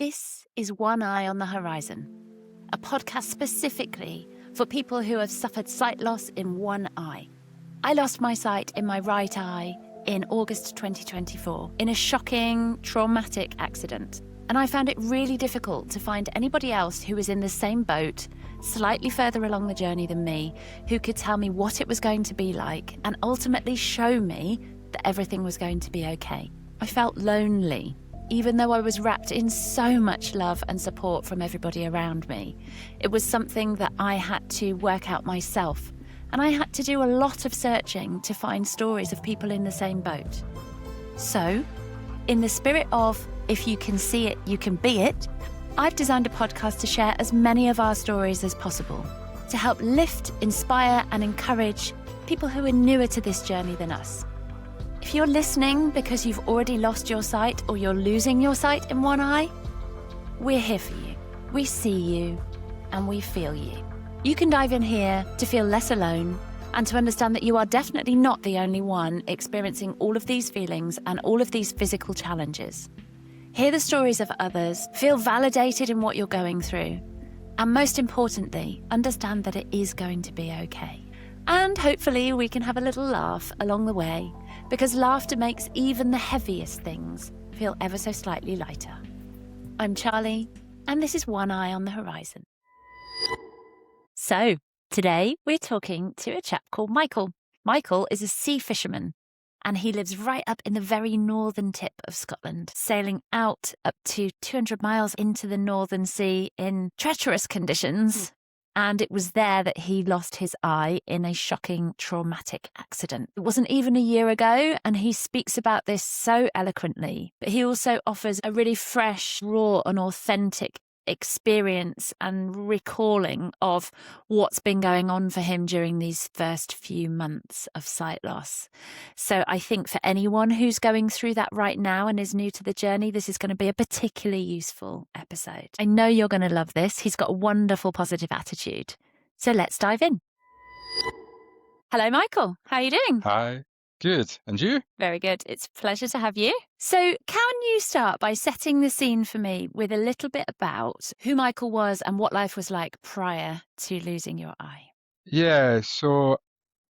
This is One Eye on the Horizon, a podcast specifically for people who have suffered sight loss in one eye. I lost my sight in my right eye in August 2024 in a shocking, traumatic accident. And I found it really difficult to find anybody else who was in the same boat, slightly further along the journey than me, who could tell me what it was going to be like and ultimately show me that everything was going to be okay. I felt lonely, even though I was wrapped in so much love and support from everybody around me. It was something that I had to work out myself, and I had to do a lot of searching to find stories of people in the same boat. So, in the spirit of, if you can see it, you can be it, I've designed a podcast to share as many of our stories as possible, to help lift, inspire, and encourage people who are newer to this journey than us. If you're listening because you've already lost your sight or you're losing your sight in one eye, we're here for you. We see you and we feel you. You can dive in here to feel less alone and to understand that you are definitely not the only one experiencing all of these feelings and all of these physical challenges. Hear the stories of others, feel validated in what you're going through, and most importantly, understand that it is going to be okay. And hopefully we can have a little laugh along the way, because laughter makes even the heaviest things feel ever so slightly lighter. I'm Charlie, and this is One Eye on the Horizon. So, today we're talking to a chap called Michael. Michael is a sea fisherman, and he lives right up in the very northern tip of Scotland, sailing out up to 200 miles into the Northern Sea in treacherous conditions. And it was there that he lost his eye in a shocking, traumatic accident. It wasn't even a year ago, and he speaks about this so eloquently. But he also offers a really fresh, raw, and authentic experience and recalling of what's been going on for him during these first few months of sight loss. So I think for anyone who's going through that right now and is new to the journey, this is going to be a particularly useful episode. I know you're going to love this. He's got a wonderful positive attitude. So let's dive in. Hello, Michael. How are you doing? Hi. Good. And you? Very good. It's a pleasure to have you. So can you start by setting the scene for me with a little bit about who Michael was and what life was like prior to losing your eye? Yeah, so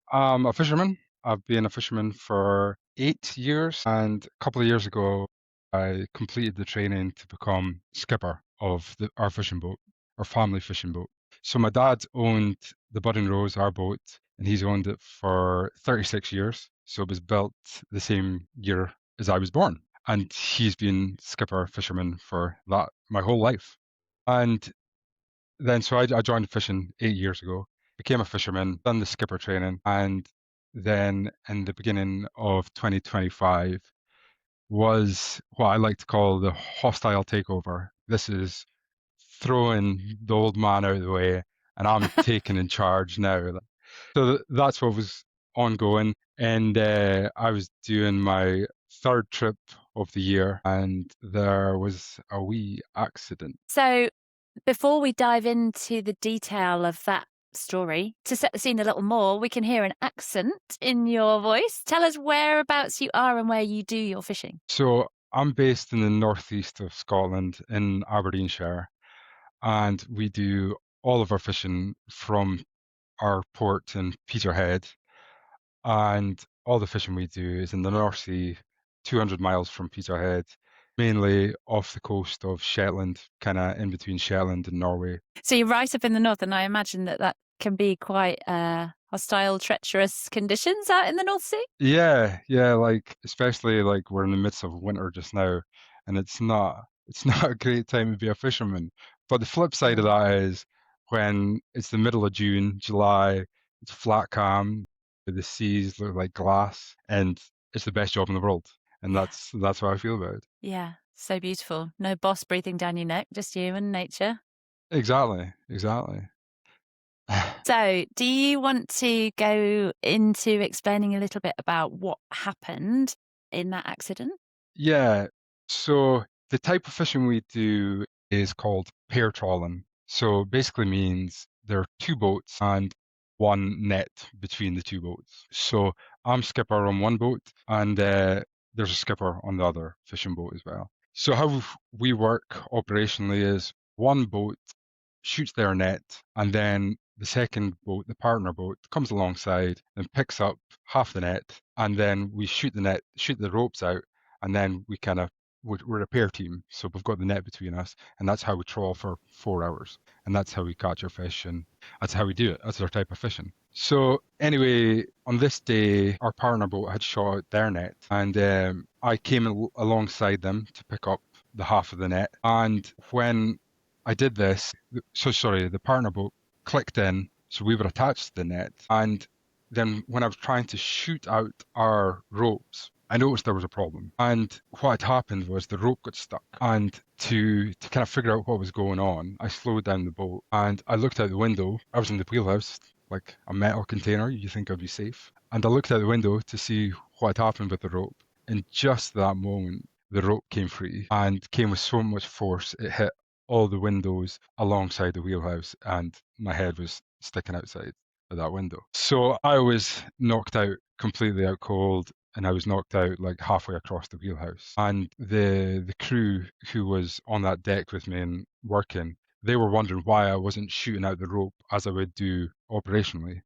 I'm a fisherman. I've been a fisherman for 8 years, and a couple of years ago, I completed the training to become skipper of our fishing boat, our family fishing boat. So my dad owned the Bud and Rose, our boat, and he's owned it for 36 years. So it was built the same year as I was born. And he's been skipper fisherman for that my whole life. And then so I joined fishing 8 years ago, became a fisherman, done the skipper training, and then in the beginning of 2025 was what I like to call the hostile takeover. This is throwing the old man out of the way, and I'm taking in charge now. So that's what was ongoing, and I was doing my third trip of the year, and there was a wee accident. So before we dive into the detail of that story, to set the scene a little more, we can hear an accent in your voice. Tell us whereabouts you are and where you do your fishing. So I'm based in the northeast of Scotland in Aberdeenshire, and we do all of our fishing from our port in Peterhead, and all the fishing we do is in the North Sea, 200 miles from Peterhead, mainly off the coast of Shetland, kind of in between Shetland and Norway. So you're right up in the north, and I imagine that can be quite hostile, treacherous conditions out in the North Sea. Yeah, like especially like we're in the midst of winter just now, and it's not a great time to be a fisherman. But the flip side of that is when it's the middle of June, July, it's flat calm, the seas look like glass, and it's the best job in the world. And Yeah. that's how I feel about it. Yeah, so beautiful. No boss breathing down your neck, just you and nature. Exactly. So, do you want to go into explaining a little bit about what happened in that accident? Yeah. So the type of fishing we do is called pair trawling. So basically means there are two boats and one net between the two boats. So I'm skipper on one boat, and there's a skipper on the other fishing boat as well. So how we work operationally is one boat shoots their net, and then the second boat, the partner boat, comes alongside and picks up half the net, and then we shoot the net, shoot the ropes out, and then we kind of we're a pair team, so we've got the net between us, and that's how we trawl for 4 hours, and that's how we catch our fish, and that's how we do it. That's our type of fishing. So anyway, on this day, our partner boat had shot out their net, and I came alongside them to pick up the half of the net, and when I did this. So sorry, the partner boat clicked in, so we were attached to the net. And then when I was trying to shoot out our ropes, I noticed there was a problem. And what had happened was the rope got stuck. And to kind of figure out what was going on, I slowed down the boat and I looked out the window. I was in the wheelhouse, like a metal container. You think I'd be safe. And I looked out the window to see what had happened with the rope. In just that moment, the rope came free and came with so much force it hit all the windows alongside the wheelhouse, and my head was sticking outside of that window. So I was knocked out, completely out cold, and I was knocked out like halfway across the wheelhouse. And the crew who was on that deck with me and working, they were wondering why I wasn't shooting out the rope as I would do operationally.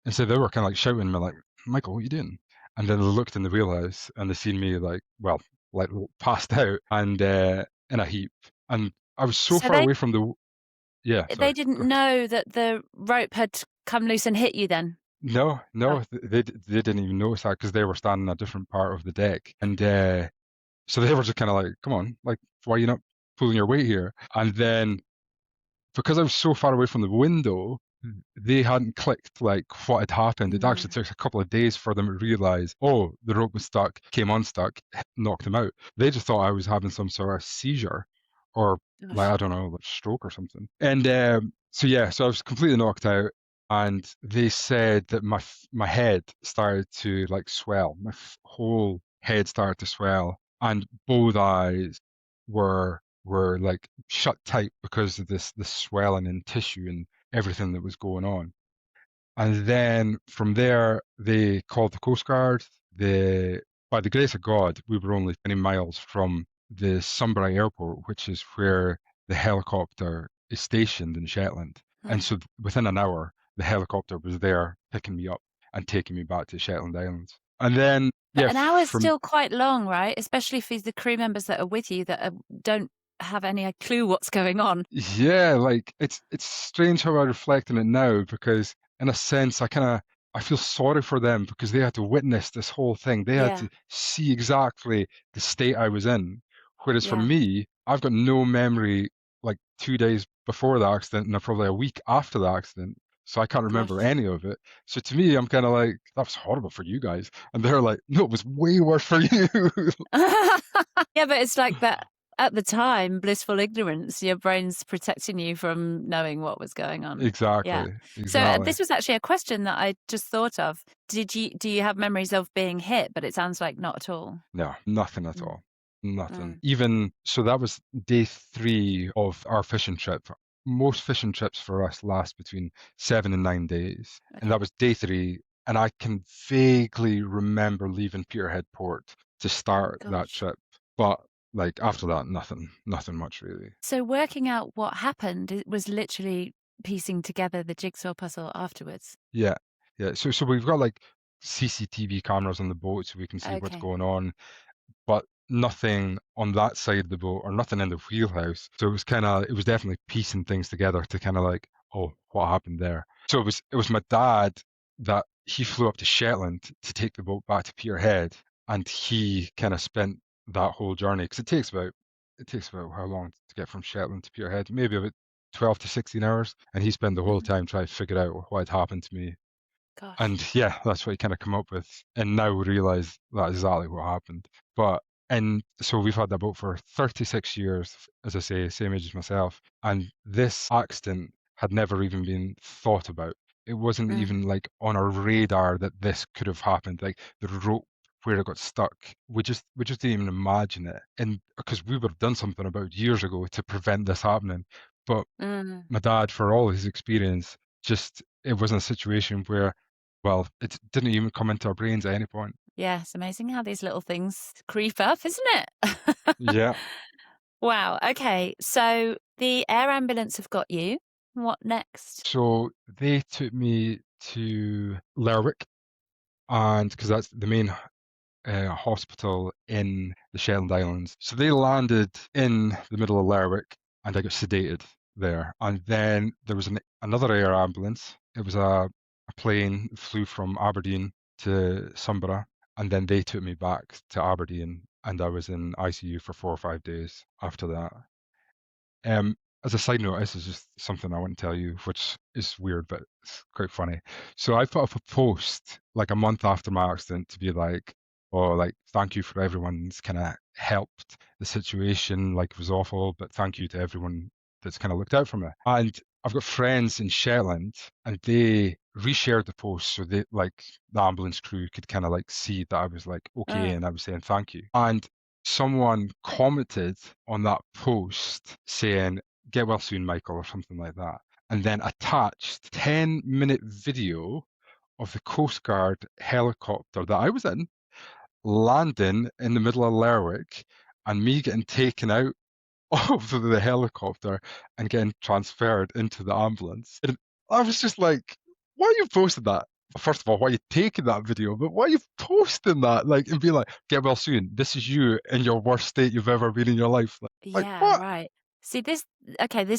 And so they were kind of like shouting at me like, Michael, what are you doing? And then they looked in the wheelhouse and they seen me like, well, like passed out and in a heap. And I was so So far away from the. Yeah, they sorry. didn't Go ahead. know that the rope had come loose and hit you then? No, Oh, no, they didn't even notice that because they were standing in a different part of the deck, and so they were just kind of like, "Come on, like, why are you not pulling your weight here?" And then because I was so far away from the window, they hadn't clicked like what had happened. It actually mm, took a couple of days for them to realize, oh, the rope was stuck, came unstuck, knocked them out. They just thought I was having some sort of seizure or like, gosh. I don't know, like stroke or something. And so yeah, so I was completely knocked out. And they said that my head started to like swell. My whole head started to swell, and both eyes were like shut tight because of this swelling in tissue and everything that was going on. And then from there, they called the Coast Guard. By the grace of God, we were only 20 miles from the Sunbury Airport, which is where the helicopter is stationed in Shetland. And Mm. so within an hour, the helicopter was there picking me up and taking me back to Shetland Islands. And then, But yeah, an hour's from still quite long, right? Especially for the crew members that are with you that don't have any clue what's going on. Yeah, like it's strange how I reflect on it now because in a sense I feel sorry for them because they had to witness this whole thing. They had Yeah, to see exactly the state I was in. Whereas for yeah, me, I've got no memory like 2 days before the accident and probably a week after the accident. So I can't remember gosh. any of it. So to me, I'm kind of like, that was horrible for you guys. And they're like, no, it was way worse for you. Yeah, but it's like that at the time, blissful ignorance, your brain's protecting you from knowing what was going on. Yeah. Exactly, So exactly. this was actually a question that I just thought of. Do you have memories of being hit? But it sounds like not at all. No, nothing at Mm, all. Nothing. mm, Even so, that was day 3 of our fishing trip. Most fishing trips for us last between 7 and 9 days. And that okay. was day 3. And I can vaguely remember leaving Peterhead Port to start that Gosh. trip. But like after that, nothing much really. So working out what happened, it was literally piecing together the jigsaw puzzle afterwards. Yeah. Yeah. So we've got like CCTV cameras on the boat so we can see what's Okay. going on. But nothing on that side of the boat or nothing in the wheelhouse. So it was definitely piecing things together to kind of like, oh, what happened there? So it was my dad that he flew up to Shetland to take the boat back to Peterhead, and he kind of spent that whole journey because it takes about how long to get from Shetland to Peterhead? Maybe about 12 to 16 hours, and he spent the whole Hmm. time trying to figure out what had happened to me. Gosh. And yeah, that's what he kind of come up with. And now we realise that's exactly what happened. And so we've had that boat for 36 years, as I say, same age as myself. And this accident had never even been thought about. It wasn't Mm, even like on our radar that this could have happened. Like the rope where it got stuck, we just didn't even imagine it. And because we would have done something about it years ago to prevent this happening. But mm. my dad, for all his experience, just it wasn't a situation where, well, it didn't even come into our brains at any point. Yeah, it's amazing how these little things creep up, isn't it? Yeah. Wow. Okay. So the air ambulance have got you. What next? So they took me to Lerwick, and because that's the main hospital in the Shetland Islands. So they landed in the middle of Lerwick, and I got sedated there. And then there was another air ambulance. It was a plane that flew from Aberdeen to Sunborough, and then they took me back to Aberdeen, and I was in ICU for 4 or 5 days after that. As a side note, this is just something I want to tell you, which is weird, but it's quite funny. So I put up a post like a month after my accident to be like, oh, like, thank you for everyone's kind of helped the situation. Like, it was awful, but thank you to everyone that's kind of looked out for me. And I've got friends in Shetland, and they reshared the post so they like the ambulance crew could kind of like see that I was like okay, Uh, and I was saying thank you. And someone commented on that post saying, get well soon, Michael, or something like that, and then attached 10-minute video of the Coast Guard helicopter that I was in landing in the middle of Lerwick and me getting taken out of the helicopter and getting transferred into the ambulance. And I was just like, why are you posting that? First of all, why are you taking that video? But why are you posting that? Like, and be like, get well soon. This is you in your worst state you've ever been in your life. Like yeah, what? right. See, this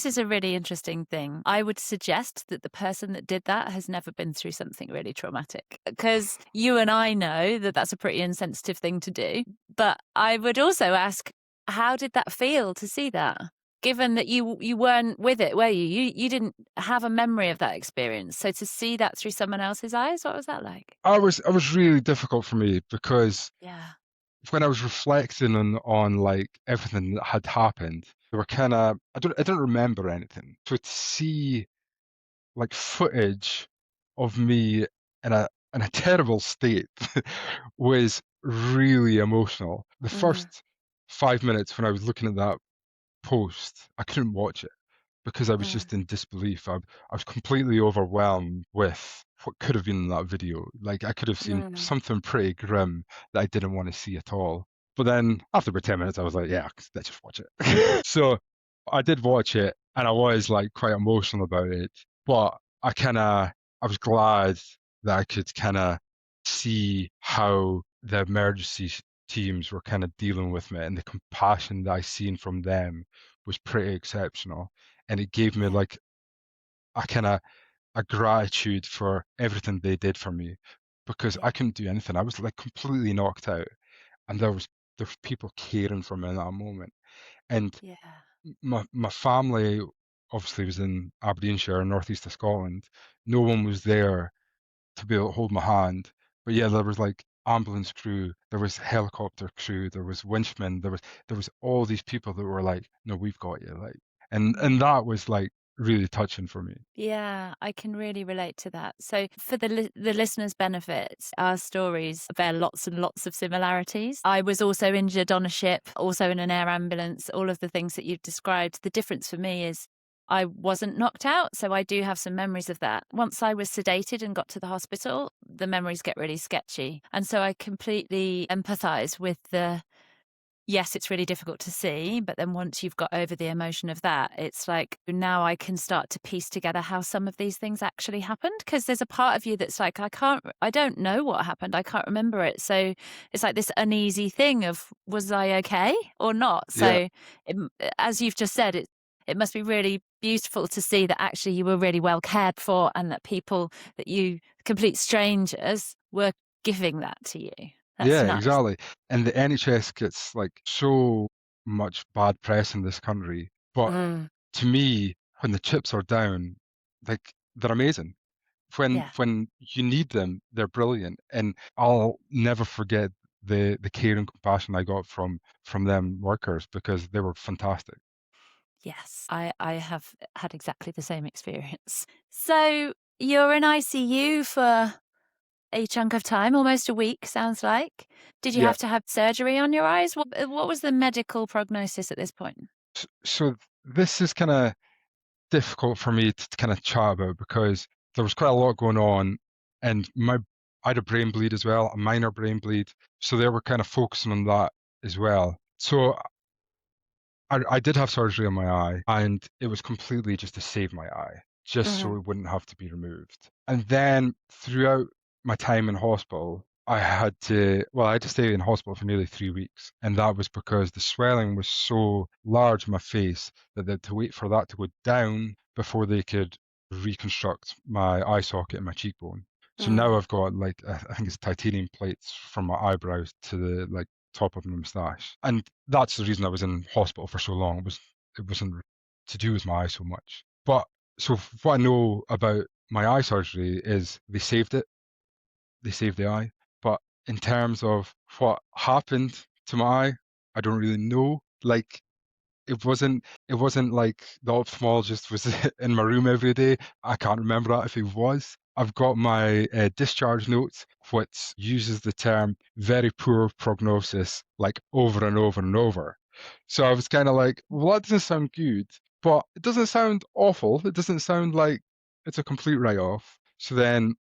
is a really interesting thing. I would suggest that the person that did that has never been through something really traumatic, because you and I know that that's a pretty insensitive thing to do. But I would also ask, how did that feel to see that? Given that you weren't with it, were you? You didn't have a memory of that experience. So to see that through someone else's eyes, what was that like? I was really difficult for me because Yeah. when I was reflecting on like everything that had happened, they were kind of I don't remember anything. So to see like footage of me in a terrible state was really emotional. The Mm, first 5 minutes when I was looking at that post, I couldn't watch it because I was mm, just in disbelief. I was completely overwhelmed with what could have been in that video. Like I could have seen mm. something pretty grim that I didn't want to see at all. But then after about 10 minutes, I was like, yeah, let's just watch it. So I did watch it and I was like quite emotional about it. But I was glad that I could kind of see how the emergency teams were kind of dealing with me, and the compassion that I seen from them was pretty exceptional. And it gave me Yeah. like a kind of a gratitude for everything they did for me because Yeah. I couldn't do anything. I was like completely knocked out, and there was people caring for me in that moment. And Yeah. my family obviously was in Aberdeenshire, northeast of Scotland. No one was there to be able to hold my hand. But yeah, there was like ambulance crew, there was helicopter crew, there was winchmen, there was all these people that were like, no, we've got you, like, and Mm. that was like really touching for me. Yeah, I can really relate to that. So, for the listeners' benefits, our stories bear lots and lots of similarities. I was also injured on a ship, also in an air ambulance, all of the things that you've described. The difference for me is I wasn't knocked out, so I do have some memories of that. Once I was sedated and got to the hospital, the memories get really sketchy. And so I completely empathize with the yes, it's really difficult to see, but then once you've got over the emotion of that, it's like now I can start to piece together how some of these things actually happened. Because there's a part of you that's like, I don't know what happened. I can't remember it. So it's like this uneasy thing of, was I okay or not? Yeah, So it, as you've just said, it must be really beautiful to see that actually you were really well cared for and that people that you, complete strangers, were giving that to you. That's yeah, nice. exactly. And the NHS gets like so much bad press in this country, but Mm, to me, when the chips are down, like they're amazing. when yeah. when you need them, they're brilliant. And I'll never forget the care and compassion I got from them workers because they were fantastic. Yes, I have had exactly the same experience. So you're in ICU for a chunk of time, almost a week, sounds like. Did you Yeah. have to have surgery on your eyes? What was the medical prognosis at this point? So this is kind of difficult for me to kind of chat about because there was quite a lot going on, and my I had a brain bleed as well, a minor brain bleed. So they were kind of focusing on that as well. So I did have surgery on my eye, and it was completely just to save my eye, just so Hmm. it wouldn't have to be removed. And then throughout my time in hospital, I had to stay in hospital for nearly 3 weeks. And that was because the swelling was so large in my face that they had to wait for that to go down before they could reconstruct my eye socket and my cheekbone. So now Mm. I've got like, I think it's titanium plates from my eyebrows to the like top of my moustache. And that's the reason I was in hospital for so long. It wasn't to do with my eye so much. But so what I know about my eye surgery is they saved it. They saved the eye. But in terms of what happened to my eye, I don't really know. Like it wasn't like the ophthalmologist was in my room every day. I can't remember that if he was. I've got my discharge notes, which uses the term very poor prognosis like over and over and over. So I was kind of like, well, that doesn't sound good, but it doesn't sound awful. It doesn't sound like it's a complete write-off. So then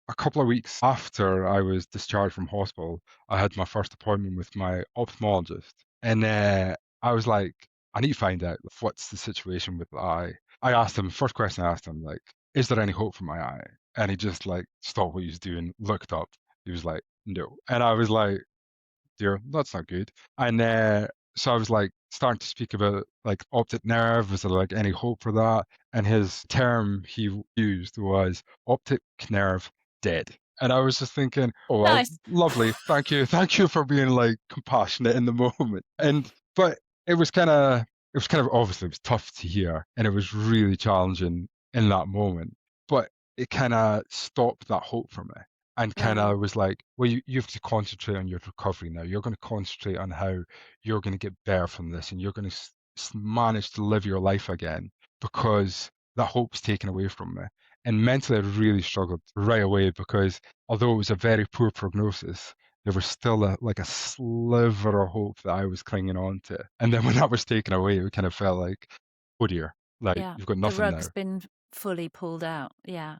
a couple of weeks after I was discharged from hospital, I had my first appointment with my ophthalmologist. And I was like, I need to find out what's the situation with the eye. I asked him, first question I asked him, like, is there any hope for my eye? And he just like stopped what he was doing, looked up. He was like, no. And I was like, dear, that's not good. And so I was like starting to speak about like optic nerve. Was there like any hope for that? And his term he used was optic nerve dead. And I was just thinking, oh well, Nice. lovely, thank you for being like compassionate in the moment. And but it was kind of obviously it was tough to hear, and it was really challenging in that moment. But it kind of stopped that hope for me and kind Mm. of was like, well, you have to concentrate on your recovery now. You're going to concentrate on how you're going to get better from this and you're going to manage to live your life again because that hope's taken away from me. And mentally, I really struggled right away because although it was a very poor prognosis, there was still like a sliver of hope that I was clinging on to. And then when that was taken away, it kind of felt like, oh dear, like Yeah. you've got The nothing now. rug's been fully pulled out. Yeah.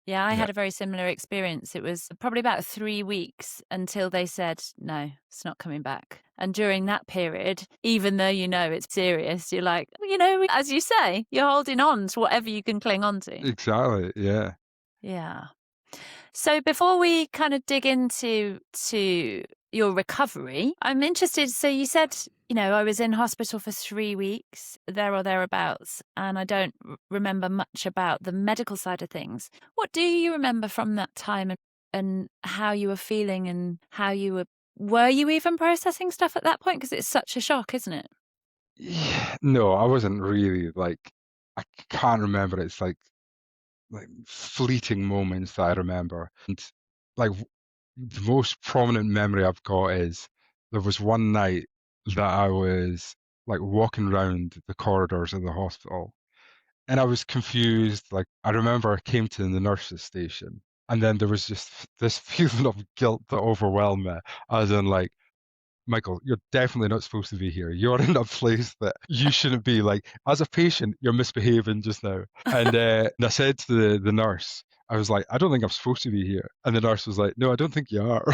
Yeah, I Yeah, had a very similar experience. It was probably about 3 weeks until they said, no, it's not coming back. And during that period, even though you know it's serious, you're like, as you say, you're holding on to whatever you can cling on to. exactly. Yeah. Yeah. So before we kind of dig into your recovery, I'm interested. So you said, I was in hospital for 3 weeks, there or thereabouts, and I don't remember much about the medical side of things. What do you remember from that time and how you were feeling and how were you even processing stuff at that point? Because it's such a shock, isn't it? Yeah, no, I wasn't really like I can't remember. It's like fleeting moments that I remember. And like the most prominent memory I've got is there was one night that I was like walking around the corridors of the hospital and I was confused. Like I remember I came to the nurses station and then there was just this feeling of guilt that overwhelmed me, as in like Michael, you're definitely not supposed to be here. You're in a place that you shouldn't be. Like, as a patient, you're misbehaving just now. And I said to the nurse, I was like, I don't think I'm supposed to be here. And the nurse was like, no, I don't think you are.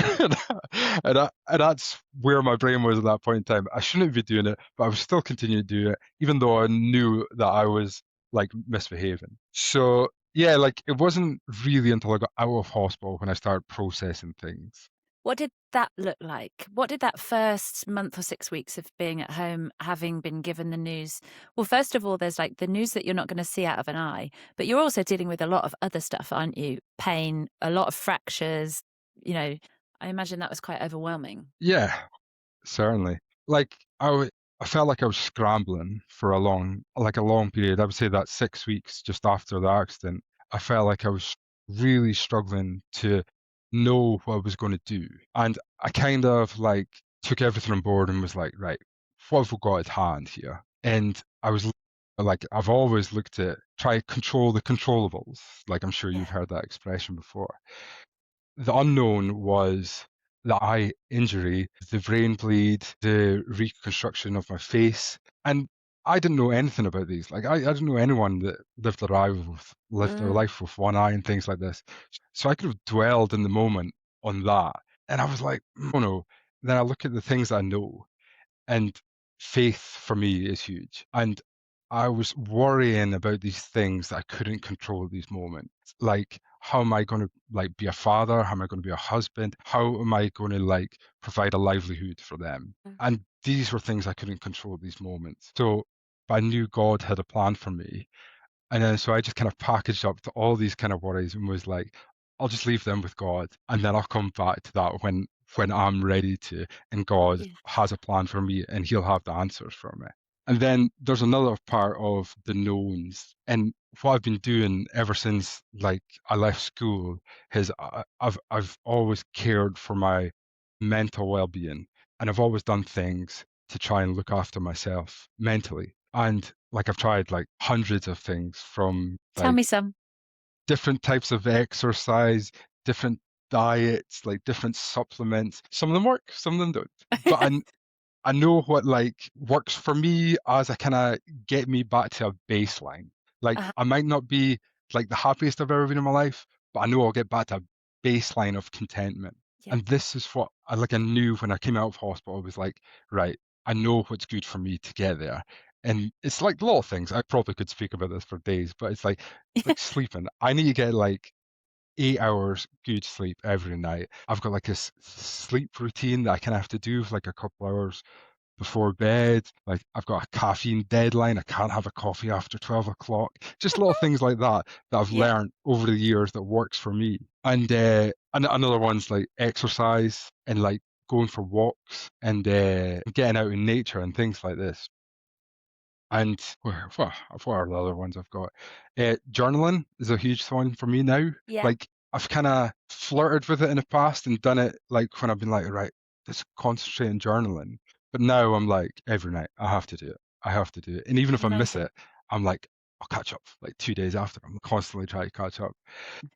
And that's where my brain was at that point in time. I shouldn't be doing it, but I was still continuing to do it, even though I knew that I was like misbehaving. So yeah, like it wasn't really until I got out of hospital when I started processing things. What did that look like? What did that first month or 6 weeks of being at home, having been given the news? Well, first of all, there's like the news that you're not going to see out of an eye, but you're also dealing with a lot of other stuff, aren't you? Pain, a lot of fractures. You know, I imagine that was quite overwhelming. Yeah, certainly. Like I felt like I was scrambling for a long period. I would say that 6 weeks just after the accident, I felt like I was really struggling to know what I was going to do. And I kind of like took everything on board and was like, right, what have we got at hand here? And I was like, I've always looked at try control the controllables. Like I'm sure you've Yeah. heard that expression before. The unknown was the eye injury, the brain bleed, the reconstruction of my face. And I didn't know anything about these. Like I didn't know anyone that lived their Mm. life with one eye and things like this. So I could have dwelled in the moment on that. And I was like, oh no. Then I look at the things I know, and faith for me is huge. And I was worrying about these things that I couldn't control at these moments. Like, how am I going to like be a father? How am I going to be a husband? How am I going to like provide a livelihood for them? And these were things I couldn't control at these moments. So I knew God had a plan for me. And then so I just kind of packaged up to all these kind of worries and was like, I'll just leave them with God, and then I'll come back to that when I'm ready to, and God Yeah. has a plan for me and he'll have the answers for me. And then there's another part of the knowns. And what I've been doing ever since like I left school is I've always cared for my mental well-being, and I've always done things to try and look after myself mentally. And like I've tried like hundreds of things, from Tell like me some. different types of exercise, different diets, like different supplements. Some of them work, some of them don't. But I know what like works for me as a kind of get me back to a baseline. Like Uh, I might not be like the happiest I've ever been in my life, but I know I'll get back to a baseline of contentment. yeah. And this is what I knew when I came out of hospital. I was like, right, I know what's good for me to get there. And it's like little things. I probably could speak about this for days, but it's like sleeping. I need to get like 8 hours good sleep every night. I've got like this sleep routine that I kind of have to do for like a couple hours before bed. Like I've got a caffeine deadline. I can't have a coffee after 12 o'clock. Just little things like that that I've Yeah. learned over the years that works for me. And another one's like exercise and like going for walks and getting out in nature and things like this. And what are the other ones I've got? Journaling is a huge one for me now. Yeah. Like I've kind of flirted with it in the past and done it like when I've been like, right, let's concentrate on journaling. But now I'm like, every night I have to do it. I have to do it. And even if I miss Amazing. it, I'm like, I'll catch up. Like 2 days after, I'm constantly trying to catch up.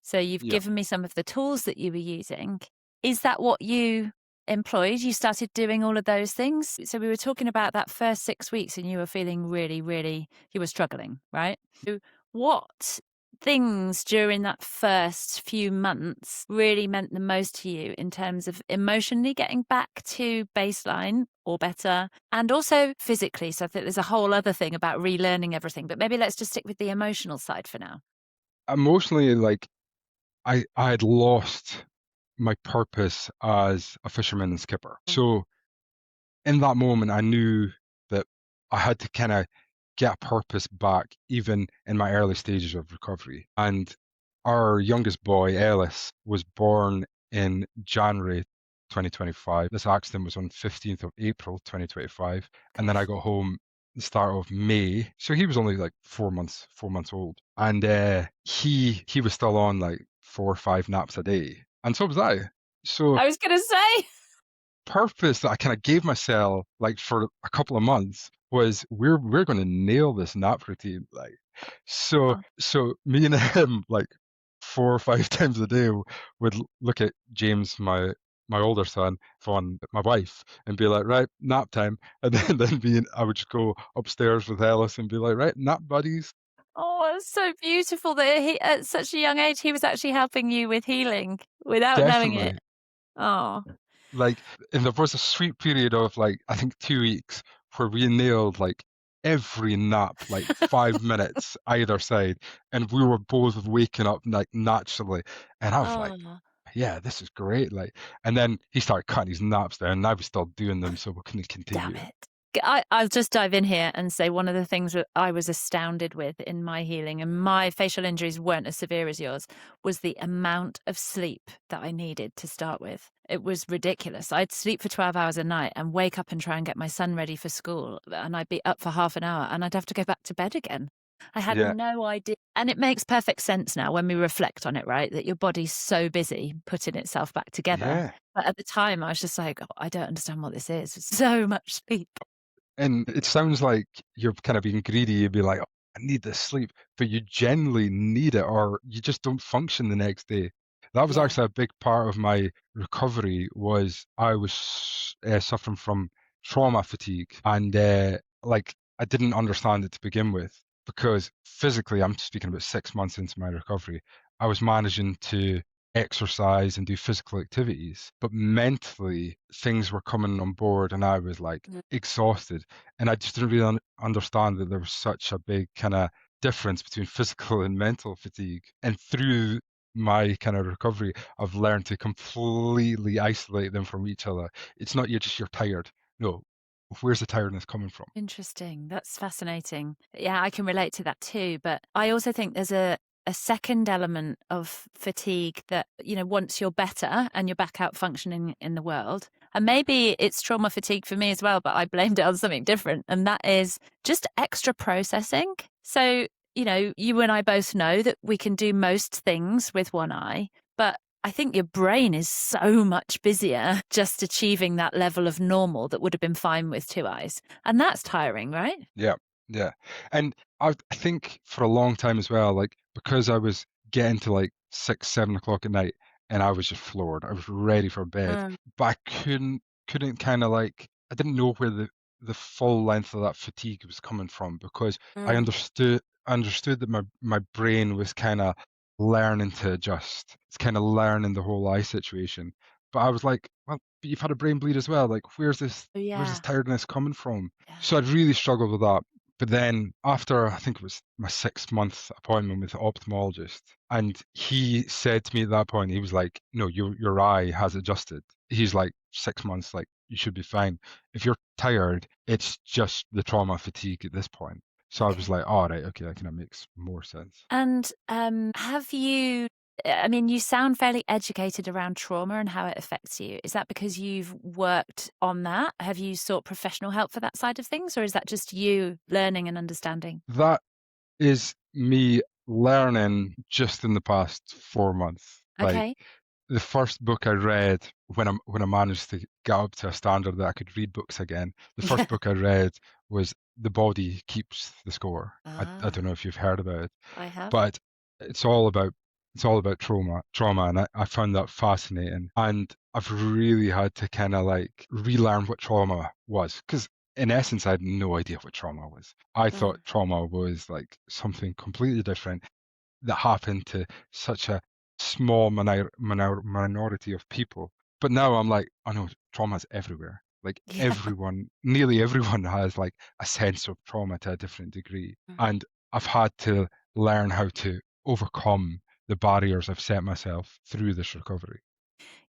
So you've Yeah. given me some of the tools that you were using. Is that what you employed? You started doing all of those things? So we were talking about that first 6 weeks and you were feeling really, really, you were struggling, right? So what things during that first few months really meant the most to you in terms of emotionally getting back to baseline or better, and also physically? So I think there's a whole other thing about relearning everything, but maybe let's just stick with the emotional side for now. Emotionally, like I had lost my purpose as a fisherman and skipper. So in that moment, I knew that I had to kind of get a purpose back, even in my early stages of recovery. And our youngest boy, Ellis, was born in January 2025. This accident was on 15th of April 2025. And then I Gosh. got home the start of May. So he was only like 4 months old. And he was still on like 4 or 5 naps a day. And so was I. So I was going to say. purpose that I kind of gave myself like for a couple of months was we're going to nail this nap routine. Like so me and him like 4 or 5 times a day would look at James, my older son, Vaughn, my wife, and be like, right, nap time. And then I would just go upstairs with Ellis and be like, right, nap buddies. Oh, it's so beautiful that he, at such a young age, he was actually helping you with healing without knowing it. Definitely. Oh, Like, and there was a sweet period of like, I think 2 weeks where we nailed like every nap, like 5 minutes either side. And we were both waking up like naturally. And I was like, oh. yeah, this is great. Like, and then he started cutting his naps down, and I was still doing them, so we couldn't Damn continue it. it. I'll just dive in here and say one of the things that I was astounded with in my healing, and my facial injuries weren't as severe as yours, was the amount of sleep that I needed to start with. It was ridiculous. I'd sleep for 12 hours a night and wake up and try and get my son ready for school. And I'd be up for half an hour and I'd have to go back to bed again. I had Yeah, no idea. And it makes perfect sense now when we reflect on it, right? That your body's so busy putting itself back together. yeah. But at the time, I was just like, oh, I don't understand what this is. It's so much sleep. And it sounds like you're kind of being greedy. You'd be like, "Oh, I need this sleep," but you genuinely need it, or you just don't function the next day. That was Yeah. actually a big part of my recovery. Was I was suffering from trauma fatigue, and like I didn't understand it to begin with, because physically, I'm speaking about 6 months into my recovery, I was managing to exercise and do physical activities, but mentally things were coming on board and I was like Mm. exhausted. And I just didn't really understand that there was such a big kind of difference between physical and mental fatigue. And through my kind of recovery, I've learned to completely isolate them from each other. It's not you're tired. No, where's the tiredness coming from? Interesting. That's fascinating. Yeah, I can relate to that too. But I also think there's a second element of fatigue that, once you're better and you're back out functioning in the world, and maybe it's trauma fatigue for me as well, but I blamed it on something different. And that is just extra processing. So, you and I both know that we can do most things with one eye, but I think your brain is so much busier just achieving that level of normal that would have been fine with two eyes. And that's tiring, right? Yeah, yeah. And I think for a long time as well, like because I was getting to like 6, 7 o'clock at night and I was just floored. I was ready for bed. Mm, But I couldn't kind of like I didn't know where the full length of that fatigue was coming from because I mm. understood that my brain was kind of learning to adjust. It's kind of learning the whole eye situation. But I was like, well, but you've had a brain bleed as well. Like, Oh, where's this yeah. tiredness coming from? Yeah. So I'd really struggled with that. But then after I think it was my 6 month appointment with the ophthalmologist, and he said to me at that point, he was like, "No, your eye has adjusted." He's like, "6 months, like you should be fine. If you're tired, it's just the trauma fatigue at this point." So I was Okay. like, "All right, okay, that kind of makes more sense." And have you, I mean, you sound fairly educated around trauma and how it affects you. Is that because you've worked on that? Have you sought professional help for that side of things? Or is that just you learning and understanding? That is me learning just in the past 4 months. Like Okay. the first book I read when I managed to get up to a standard that I could read books again, the first book I read was The Body Keeps the Score. I don't Ah, know if you've heard about it, I have. but it's all about trauma, and I found that fascinating. And I've really had to kind of like relearn what trauma was, because in essence, I had no idea what trauma was. I thought Mm. trauma was like something completely different that happened to such a small minority of people. But now I'm like, I know trauma's everywhere. Like Yeah. nearly everyone has like a sense of trauma to a different degree. Mm. And I've had to learn how to overcome the barriers I've set myself through this recovery.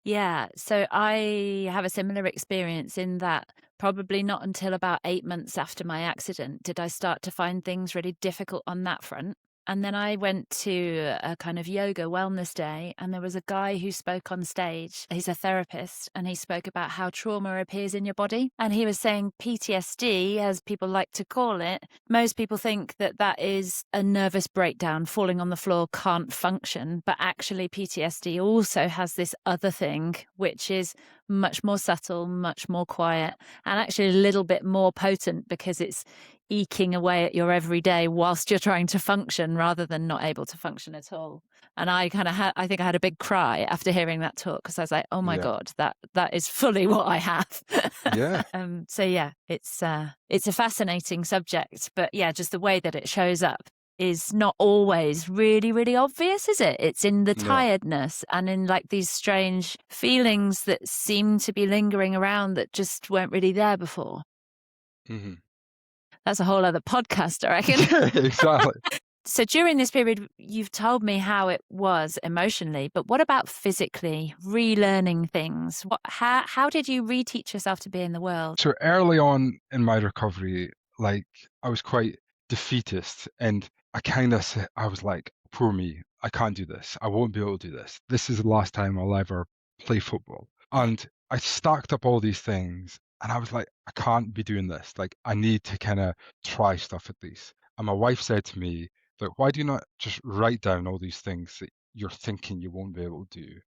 Yeah, so I have a similar experience in that probably not until about 8 months after my accident did I start to find things really difficult on that front. And then I went to a kind of yoga wellness day, and there was a guy who spoke on stage. He's a therapist, and he spoke about how trauma appears in your body. And he was saying PTSD, as people like to call it, most people think that that is a nervous breakdown, falling on the floor, can't function. But actually, PTSD also has this other thing, which is much more subtle, much more quiet, and actually a little bit more potent because it's eking away at your everyday whilst you're trying to function rather than not able to function at all. And I kind of I think I had a big cry after hearing that talk because I was like, oh my Yeah. God, that is fully what I have. Yeah. So yeah, it's a fascinating subject, but yeah, just the way that it shows up is not always really, really obvious, is it? It's in the No. tiredness and in like these strange feelings that seem to be lingering around that just weren't really there before. Hmm. That's a whole other podcast, I reckon. Yeah, exactly. So during this period, you've told me how it was emotionally, but what about physically, relearning things? How did you reteach yourself to be in the world? So early on in my recovery, like I was quite defeatist and I was like, poor me, I can't do this. I won't be able to do this. This is the last time I'll ever play football. Yeah. And I stacked up all these things and I was like, I can't be doing this. Like I need to kind of try stuff at least. And my wife said to me, like, why do you not just write down all these things that you're thinking you won't be able to do?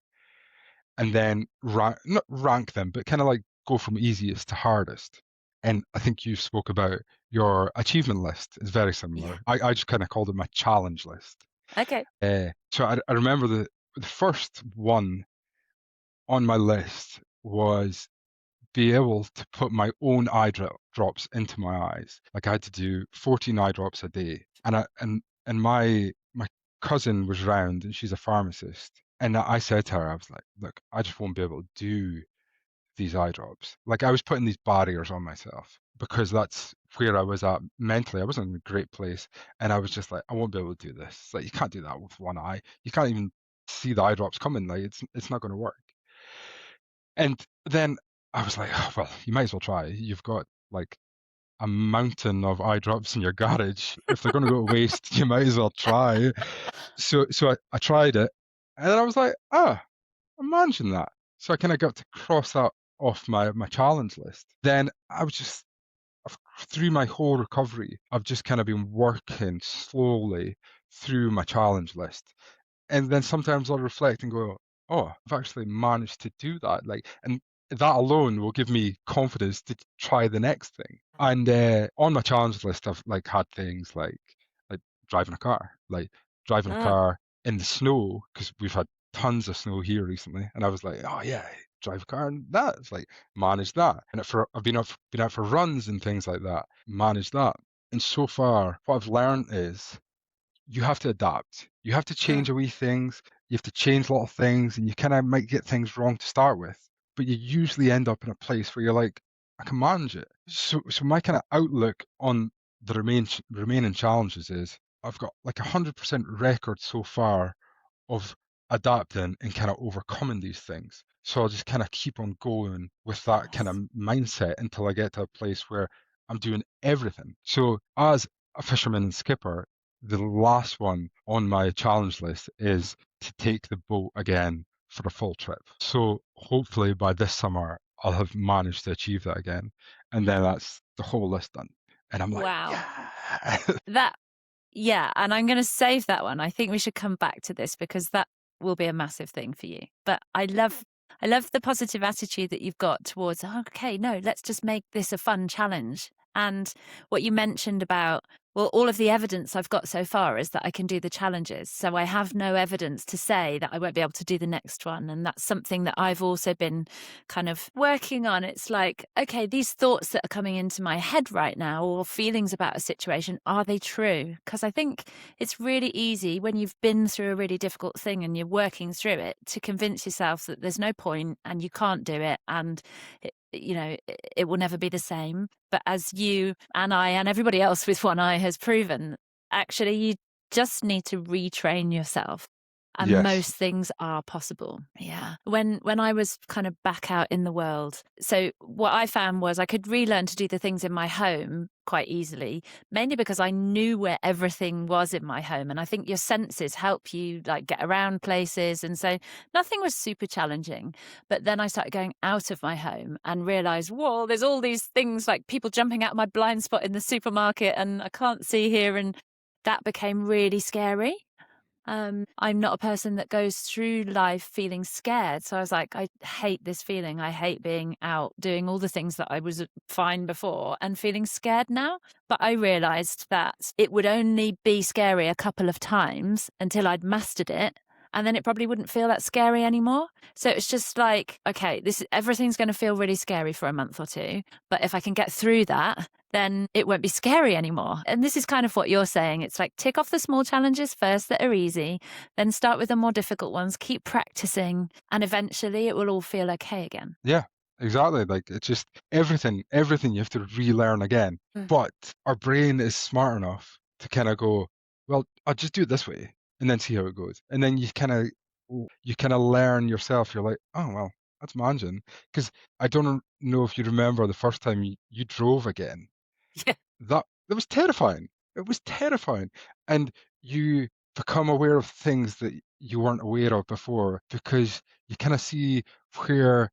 And then not rank them, but kind of like go from easiest to hardest. And I think you spoke about your achievement list is very Yeah. similar. I just kind of called it my challenge list. Okay. So I remember the first one on my list was be able to put my own drops into my eyes. Like I had to do 14 eye drops a day. And my cousin was round and she's a pharmacist. And I said to her, I was like, look, I just won't be able to do these eye drops. Like I was putting these barriers on myself because that's where I was at mentally. I wasn't in a great place. And I was just like, I won't be able to do this. Like you can't do that with one eye. You can't even see the eye drops coming. Like it's not going to work. And then I was like, oh, well, you might as well try. You've got like a mountain of eye drops in your garage. If they're going to go to waste, you might as well try. So I tried it, and then I was like, ah, I'm managing that. So I kind of got to cross that off my challenge list. Then I was just through my whole recovery, I've just kind of been working slowly through my challenge list. And then sometimes I'll reflect and go, oh, I've actually managed to do that. Like, and that alone will give me confidence to try the next thing. And on my challenge list, I've like had things like driving a car, like driving a Mm. car in the snow because we've had tons of snow here recently. And I was like, oh yeah, drive a car and that. It's like manage that. And I've been out for runs and things like that, manage that. And so far, what I've learned is you have to adapt. You have to change Mm. a wee things. You have to change a lot of things, and you kind of might get things wrong to start with, but you usually end up in a place where you're like, I can manage it. So my kind of outlook on the remaining challenges is I've got like 100% record so far of adapting and kind of overcoming these things. So I'll just kind of keep on going with that kind of Yes. mindset until I get to a place where I'm doing everything. So as a fisherman and skipper, the last one on my challenge list is to take the boat again for a full trip. So hopefully by this summer, I'll have managed to achieve that again. And then that's the whole list done. And I'm like, Wow. yeah. That, yeah. And I'm going to save that one. I think we should come back to this because that will be a massive thing for you. But I love the positive attitude that you've got towards, "Oh, okay, no, let's just make this a fun challenge." And what you mentioned about, well, all of the evidence I've got so far is that I can do the challenges. So I have no evidence to say that I won't be able to do the next one. And that's something that I've also been kind of working on. It's like, okay, these thoughts that are coming into my head right now or feelings about a situation, are they true? Because I think it's really easy when you've been through a really difficult thing and you're working through it to convince yourself that there's no point and you can't do it and it will never be the same. But as you and I and everybody else with one eye has proven, actually you just need to retrain yourself, and Yes. most things are possible. Yeah. When I was kind of back out in the world, so what I found was I could relearn to do the things in my home quite easily, mainly because I knew where everything was in my home. And I think your senses help you like get around places. And so nothing was super challenging. But then I started going out of my home and realized, whoa, there's all these things like people jumping out of my blind spot in the supermarket and I can't see here. And that became really scary. I'm not a person that goes through life feeling scared. So I was like, I hate this feeling. I hate being out doing all the things that I was fine before and feeling scared now. But I realized that it would only be scary a couple of times until I'd mastered it. And then it probably wouldn't feel that scary anymore. So it's just like, okay, everything's going to feel really scary for a month or two. But if I can get through that, then it won't be scary anymore. And this is kind of what you're saying. It's like tick off the small challenges first that are easy, then start with the more difficult ones, keep practicing, and eventually it will all feel okay again. Yeah, exactly. Like it's just everything you have to relearn again. Mm. But our brain is smart enough to kind of go, well, I'll just do it this way and then see how it goes. And then you kind of learn yourself. You're like, oh well, that's managing. Because I don't know if you remember the first time you drove again. Yeah. That was terrifying. It was terrifying. And you become aware of things that you weren't aware of before because you kind of see where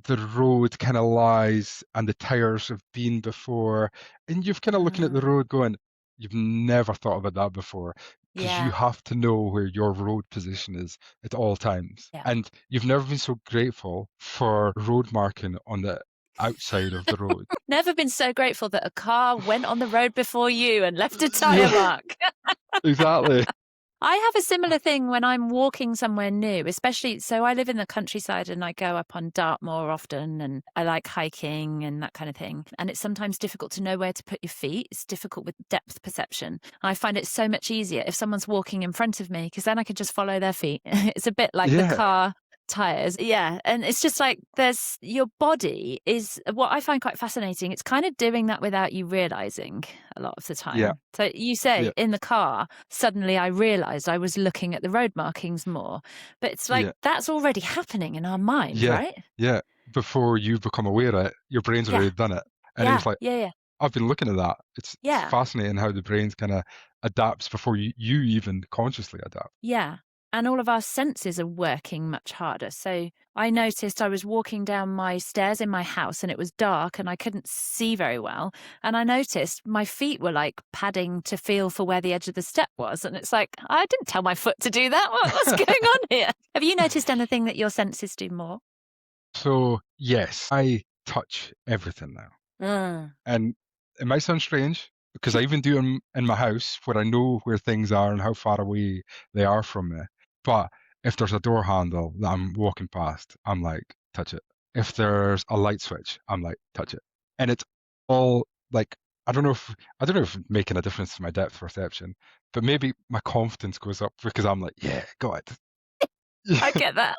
the road kind of lies and the tires have been before. And you've kind of looking at the Ah, road going, you've never thought about that before because you yeah. have to know where your road position is at all times. Yeah. And you've never been so grateful for road marking on the outside of the road. Never been so grateful that a car went on the road before you and left a tyre Yeah, mark. exactly. I have a similar thing when I'm walking somewhere new, especially, so I live in the countryside and I go up on Dartmoor often, and I like hiking and that kind of thing. And it's sometimes difficult to know where to put your feet. It's difficult with depth perception. I find it so much easier if someone's walking in front of me, because then I can just follow their feet. It's a bit like the Yeah, car tires. Yeah. And it's just like there's your body is what I find quite fascinating. It's kind of doing that without you realizing a lot of the yeah, time. So you say yeah, in the car, suddenly I realized I was looking at the road markings more. But it's like yeah, that's already happening in our mind, yeah, right? yeah. Before you become aware of it, your brain's Yeah. already done it. And Yeah. it's like, Yeah. Yeah. I've been looking at that. It's Yeah. fascinating how the brain's kind of adapts before you even consciously adapt. Yeah. And all of our senses are working much harder. So I noticed I was walking down my stairs in my house and it was dark and I couldn't see very well. And I noticed my feet were like padding to feel for where the edge of the step was. And it's like, I didn't tell my foot to do that. What's going on here? Have you noticed anything that your senses do more? So yes, I touch everything now. Mm. And it might sound strange because I even do them in my house where I know where things are and how far away they are from me. But if there's a door handle that I'm walking past, I'm like, touch it. If there's a light switch, I'm like, touch it. And it's all like, I don't know if it's making a difference to my depth perception, but maybe my confidence goes up because I'm like, yeah, got I it. get that.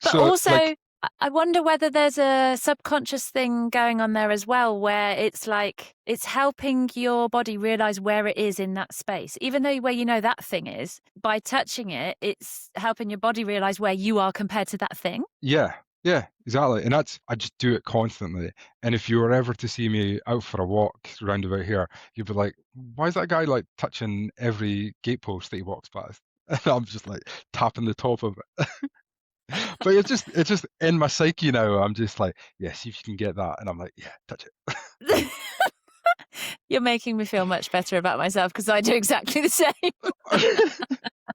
But So also, like, I wonder whether there's a subconscious thing going on there as well, where it's like it's helping your body realize where it is in that space. Even though where you know that thing is, by touching it, it's helping your body realize where you are compared to that thing. yeah, yeah, exactly. And I just do it constantly. And if you were ever to see me out for a walk round about here, you'd be like, why is that guy like touching every gatepost that he walks past? And I'm just like tapping the top of it. But it's just in my psyche now. I'm just like, yeah, see if you can get that. And I'm like, yeah, touch You're making me feel much better about myself because I do exactly the same. it.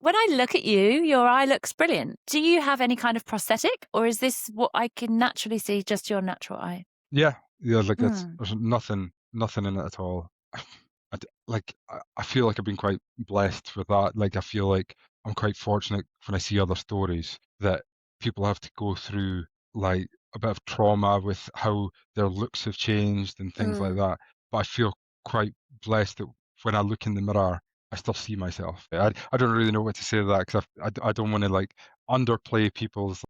When I look at you, your eye looks brilliant. Do you have any kind of prosthetic, or is this what I can naturally see, just your natural eye? Yeah, yeah, like Mm. there's nothing in it at all. I feel like I've been quite blessed with that. Like I feel like I'm quite fortunate when I see other stories that people have to go through like a bit of trauma with how their looks have changed and things like Mm. that. But I feel quite blessed that when I look in the mirror, I still see myself. I don't really know what to say to that because I don't want to like underplay people's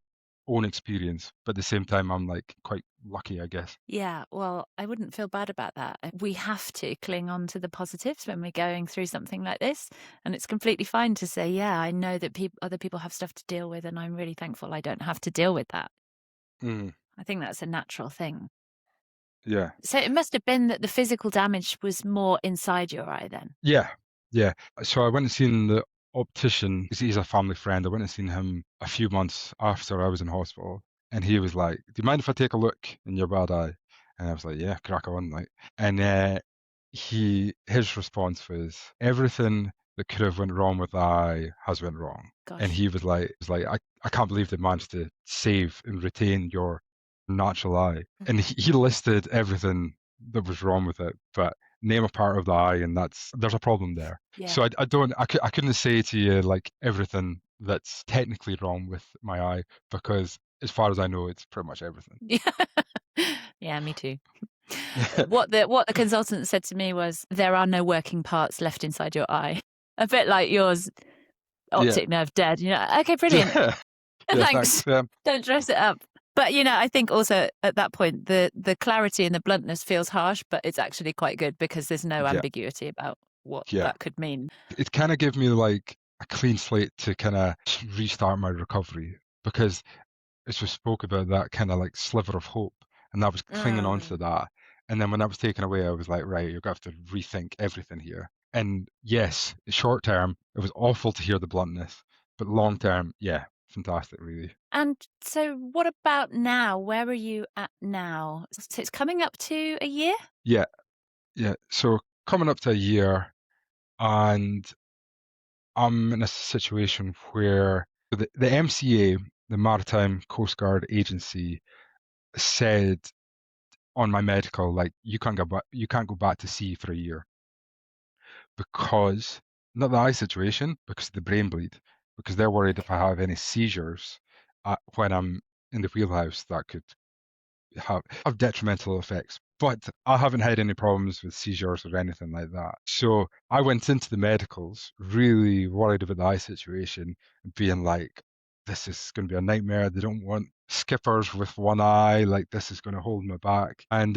own experience, but at the same time, I'm like quite lucky, I guess. Yeah, well, I wouldn't feel bad about that. We have to cling on to the positives when we're going through something like this. And it's completely fine to say, yeah, I know that other people have stuff to deal with, and I'm really thankful I don't have to deal with that. Mm, I think that's a natural thing. yeah, So it must have been that the physical damage was more inside your eye then. yeah, yeah. So I went and seen the optician 'cause he's a family friend. I went and seen him a few months after I was in hospital, and he was like, "Do you mind if I take a look in your bad eye?" And I was like, "Yeah, crack on, like." And his response was, "Everything that could have went wrong with the eye has went wrong." And Gosh. he was like, I can't believe they managed to save and retain your natural eye. And he listed everything that was wrong with it, but name a part of the eye, and there's a problem there. Yeah. So I couldn't say to you like everything that's technically wrong with my eye because as far as I know, it's pretty much everything. Yeah. Yeah, me too. What the consultant said to me was there are no working parts left inside your eye. A bit like yours, Yeah. optic nerve dead. Okay, brilliant. Yeah. Yeah. Thanks. Thanks. Don't dress it up. But I think also at that point the clarity and the bluntness feels harsh, but it's actually quite good because there's no Yeah. ambiguity about what Yeah. that could mean. It kind of gave me like a clean slate to kind of restart my recovery because as we spoke about that kind of like sliver of hope, and I was clinging on to Mm. that. And then when that was taken away, I was like, right, you're going to have to rethink everything here. And yes, short term, it was awful to hear the bluntness, but long term, yeah, fantastic, really. And so what about now? Where are you at now? So it's coming up to a year? Yeah, yeah. So coming up to a year, and I'm in a situation where the MCA, the Maritime Coast Guard Agency, said on my medical, like you can't go back to sea for a year because not the eye situation, because of the brain bleed, because they're worried if I have any seizures when I'm in the wheelhouse, that could have detrimental effects. But I haven't had any problems with seizures or anything like that. So I went into the medicals really worried about the eye situation, being like, this is going to be a nightmare. They don't want skippers with one eye. Like, this is going to hold me back. And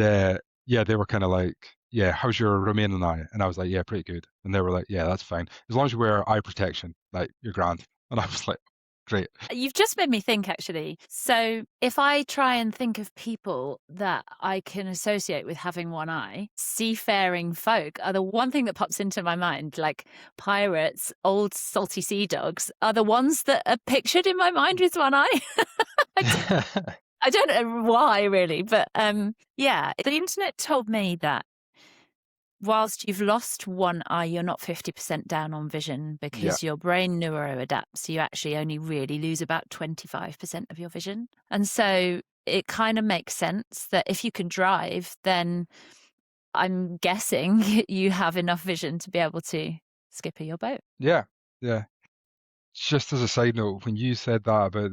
yeah, they were kind of like, yeah, how's your remaining eye? And I was like, yeah, pretty good. And they were like, yeah, that's fine. As long as you wear eye protection, like, you're grand. And I was like, great. You've just made me think, actually. So, if I try and think of people that I can associate with having one eye, seafaring folk are the one thing that pops into my mind. Like pirates, old salty sea dogs are the ones that are pictured in my mind with one eye. I don't know why, really, but yeah, the internet told me that whilst you've lost one eye, you're not 50% down on vision Yeah. because your brain neuroadapts. You actually only really lose about 25% of your vision. And so it kind of makes sense that if you can drive, then I'm guessing you have enough vision to be able to skipper your boat. Yeah. Yeah. Just as a side note, when you said that about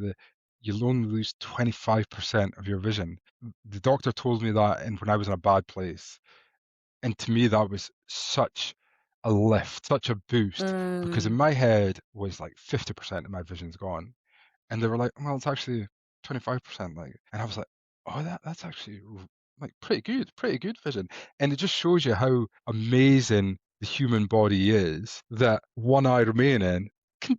you'll only lose 25% of your vision, the doctor told me that and when I was in a bad place. And to me, that was such a lift, such a boost, because in Mm. my head was like 50% of my vision's gone. And they were like, well, it's actually 25%. Like, and I was like, oh, that's actually like pretty good vision. And it just shows you how amazing the human body is that one eye remaining can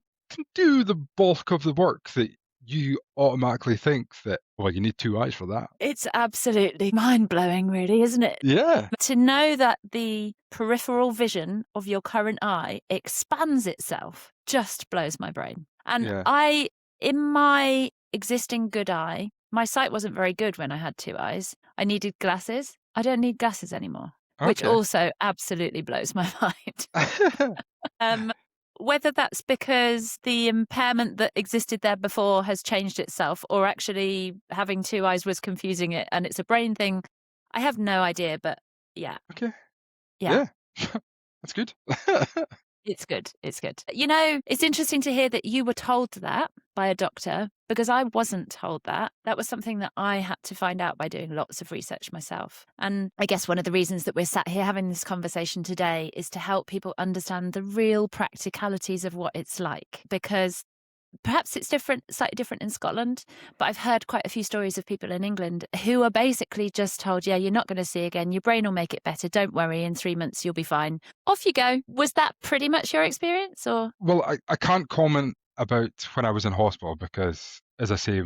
do the bulk of the work that you automatically think that, well, you need two eyes for that. It's absolutely mind blowing, really, isn't it? Yeah. To know that the peripheral vision of your current eye expands itself just blows my brain. And Yeah. in my existing good eye, my sight wasn't very good when I had two eyes. I needed glasses. I don't need glasses anymore, which Okay. also absolutely blows my mind. Um, whether that's because the impairment that existed there before has changed itself, or actually having two eyes was confusing it and it's a brain thing, I have no idea. But yeah, Okay. yeah, Yeah. That's good. it's good. It's good. You know, it's interesting to hear that you were told that by a doctor because I wasn't told that. That was something that I had to find out by doing lots of research myself. And I guess one of the reasons that we're sat here having this conversation today is to help people understand the real practicalities of what it's like, because perhaps it's slightly different in Scotland, but I've heard quite a few stories of people in England who are basically just told, yeah, you're not going to see again. Your brain will make it better. Don't worry. In 3 months, you'll be fine. Off you go. Was that pretty much your experience or? Well, I can't comment about when I was in hospital because, as I say,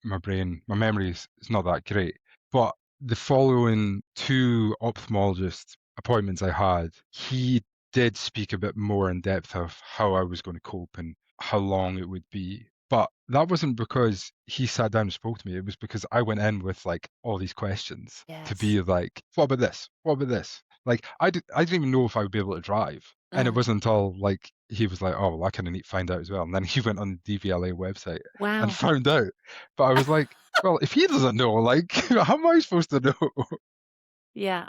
my memory is not that great. But the following two ophthalmologist appointments I had, he did speak a bit more in depth of how I was going to cope and how long it would be. But that wasn't because he sat down and spoke to me. It was because I went in with like all these questions to Yes. be like, what about this? What about this? Like I didn't even know if I would be able to drive. And it wasn't until like he was like, oh well, I kind of need to find out as well. And then he went on the DVLA website and Wow. found out. But I was like, well, if he doesn't know, like, how am I supposed to know? Yeah.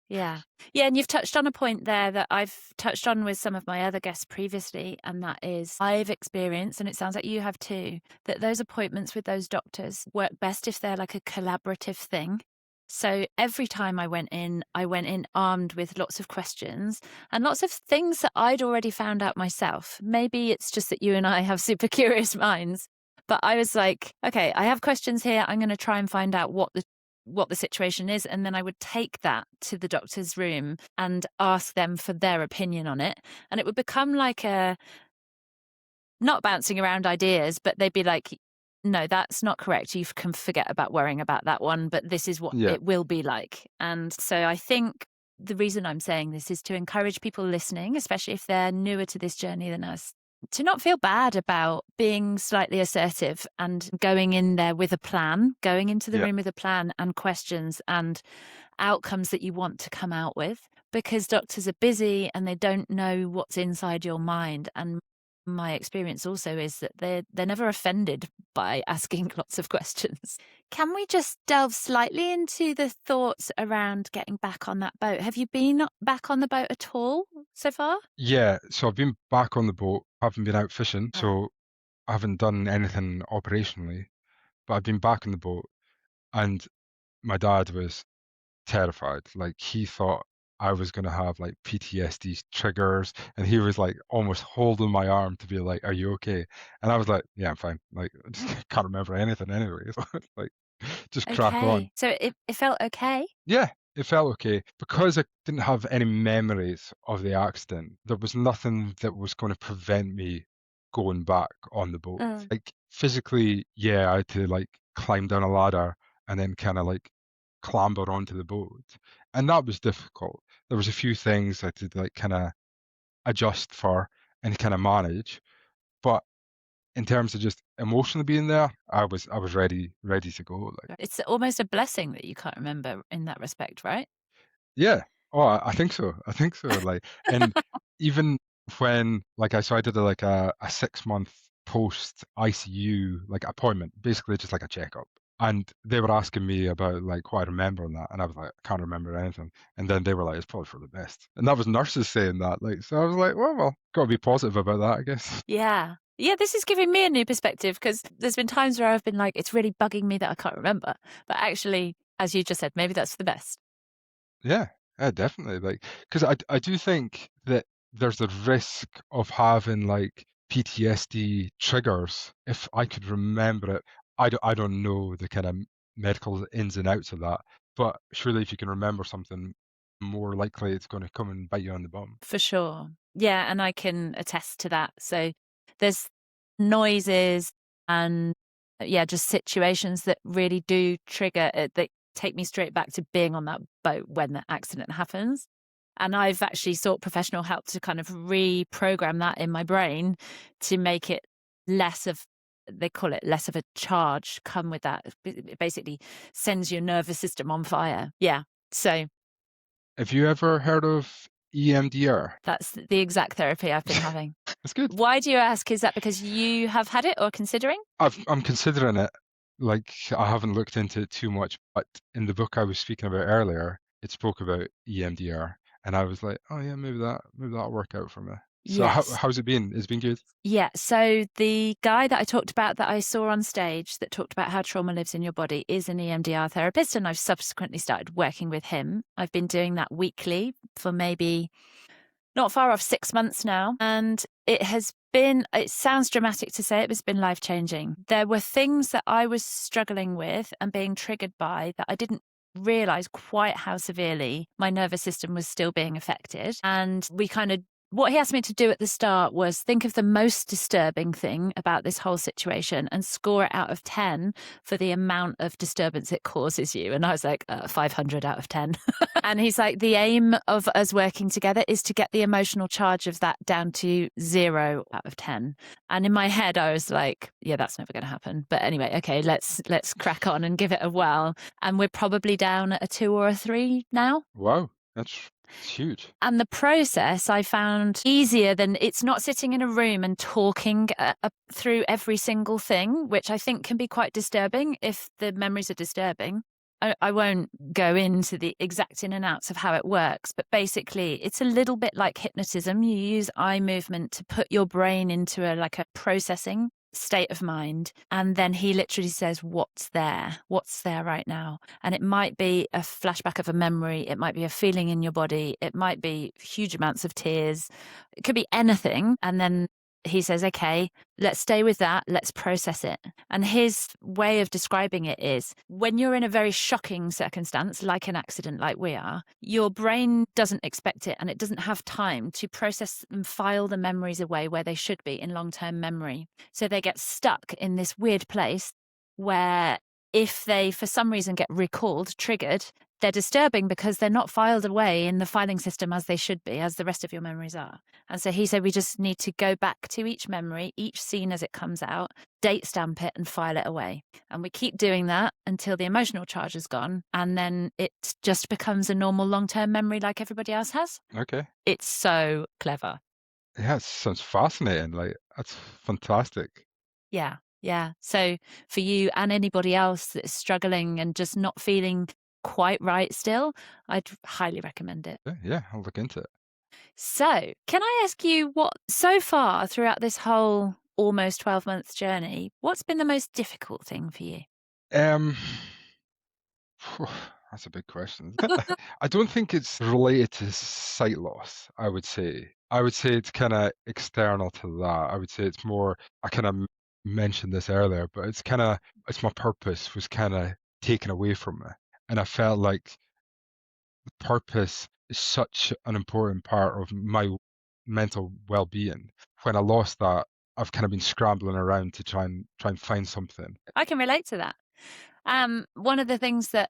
Yeah. Yeah. And you've touched on a point there that I've touched on with some of my other guests previously. And that is, I've experienced, and it sounds like you have too, that those appointments with those doctors work best if they're like a collaborative thing. So every time I went in armed with lots of questions and lots of things that I'd already found out myself. Maybe it's just that you and I have super curious minds. But I was like, okay, I have questions here. I'm going to try and find out what the situation is, and then I would take that to the doctor's room and ask them for their opinion on it, and it would become like a not bouncing around ideas, but they'd be like, no, that's not correct, you can forget about worrying about that one, but this is what Yeah, it will be like. And so I think the reason I'm saying this is to encourage people listening, especially if they're newer to this journey than us, to not feel bad about being slightly assertive and going in there with a plan, going into the yeah, room with a plan and questions and outcomes that you want to come out with, because doctors are busy and they don't know what's inside your mind. And My experience also is that they're never offended by asking lots of questions. Can we just delve slightly into the thoughts around getting back on that boat? Have you been back on the boat at all so far? Yeah, so I've been back on the boat, haven't been out fishing, Ah. so I haven't done anything operationally, but I've been back on the boat, and my dad was terrified. Like he thought I was gonna have like PTSD triggers, and he was like almost holding my arm to be like, "Are you okay?" And I was like, "Yeah, I'm fine. Like I just can't remember anything anyway. Like just crack on." Okay. So it felt okay? Yeah, it felt okay because I didn't have any memories of the accident. There was nothing that was going to prevent me going back on the boat. Mm. Like physically, yeah, I had to like climb down a ladder and then kind of like clamber onto the boat, and that was difficult. There was a few things I had to like kind of adjust for and kind of manage, but in terms of just emotionally being there, I was ready to go. Like. It's almost a blessing that you can't remember in that respect, right? Yeah. Oh, I think so. I think so. Like, and even when, like, I did a 6 month post ICU like appointment, basically just like a checkup. And they were asking me about like what I remember on that, and I was like, I can't remember anything. And then they were like, it's probably for the best. And that was nurses saying that. Like, so I was like, well, got to be positive about that, I guess. Yeah. Yeah, this is giving me a new perspective because there's been times where I've been like, it's really bugging me that I can't remember. But actually, as you just said, maybe that's for the best. Yeah, yeah, definitely. Like, because I do think that there's a risk of having like PTSD triggers. If I could remember it, I don't know the kind of medical ins and outs of that. But surely, if you can remember something, more likely it's going to come and bite you on the bum. For sure. Yeah, and I can attest to that. So there's noises and yeah, just situations that really do trigger it, that take me straight back to being on that boat when the accident happens. And I've actually sought professional help to kind of reprogram that in my brain to make it less of, they call it less of a charge come with that. It basically sends your nervous system on fire. Yeah. So Have you ever heard of EMDR? that's the exact therapy I've been having. It's good. Why do you ask? Is that because you have had it or considering? I'm considering it. Like, I haven't looked into it too much, but in the book I was speaking about earlier, it spoke about EMDR, and I was like, oh yeah, maybe that'll work out for me. So Yes. how's it been? It's been good. Yeah. So the guy that I talked about that I saw on stage that talked about how trauma lives in your body is an EMDR therapist, and I've subsequently started working with him. I've been doing that weekly for maybe not far off 6 months now. And it sounds dramatic to say it, but it's been life changing. There were things that I was struggling with and being triggered by that I didn't realize quite how severely my nervous system was still being affected. And what he asked me to do at the start was think of the most disturbing thing about this whole situation and score it out of 10 for the amount of disturbance it causes you. And I was like, 500 out of 10. And he's like, the aim of us working together is to get the emotional charge of that down to 0 out of 10. And in my head, I was like, yeah, that's never going to happen. But anyway, okay, let's crack on and give it a whirl. And we're probably down at a 2 or a 3 now. Wow, it's huge. And the process I found easier than it's not sitting in a room and talking through every single thing, which I think can be quite disturbing if the memories are disturbing. I won't go into the exact in and outs of how it works, but basically it's a little bit like hypnotism. You use eye movement to put your brain into a processing state of mind. And then he literally says, what's there right now? And it might be a flashback of a memory. It might be a feeling in your body. It might be huge amounts of tears. It could be anything. And then he says, okay, let's stay with that. Let's process it. And his way of describing it is when you're in a very shocking circumstance, like an accident, like we are, your brain doesn't expect it and it doesn't have time to process and file the memories away where they should be in long-term memory. So they get stuck in this weird place where if they, for some reason, get recalled, triggered, they're disturbing because they're not filed away in the filing system as they should be, as the rest of your memories are. And so he said we just need to go back to each memory, each scene as it comes out, date stamp it and file it away. And we keep doing that until the emotional charge is gone. And then it just becomes a normal long-term memory like everybody else has. Okay. It's so clever. Yeah, it sounds fascinating. Like, That's fantastic. Yeah. Yeah. So for you and anybody else that's struggling and just not feeling quite right still, I'd highly recommend it. Yeah, yeah, I'll look into it. So, can I ask you what, so far throughout this whole almost 12-month journey, what's been the most difficult thing for you? Um, phew, that's a big question. I don't think it's related to sight loss, I would say. I would say it's kind of external to that. I would say it's more, I kind of mentioned this earlier, but it's my purpose was kind of taken away from me. And I felt like purpose is such an important part of my mental well-being. When I lost that, I've kind of been scrambling around to try and find something. I can relate to that. One of the things that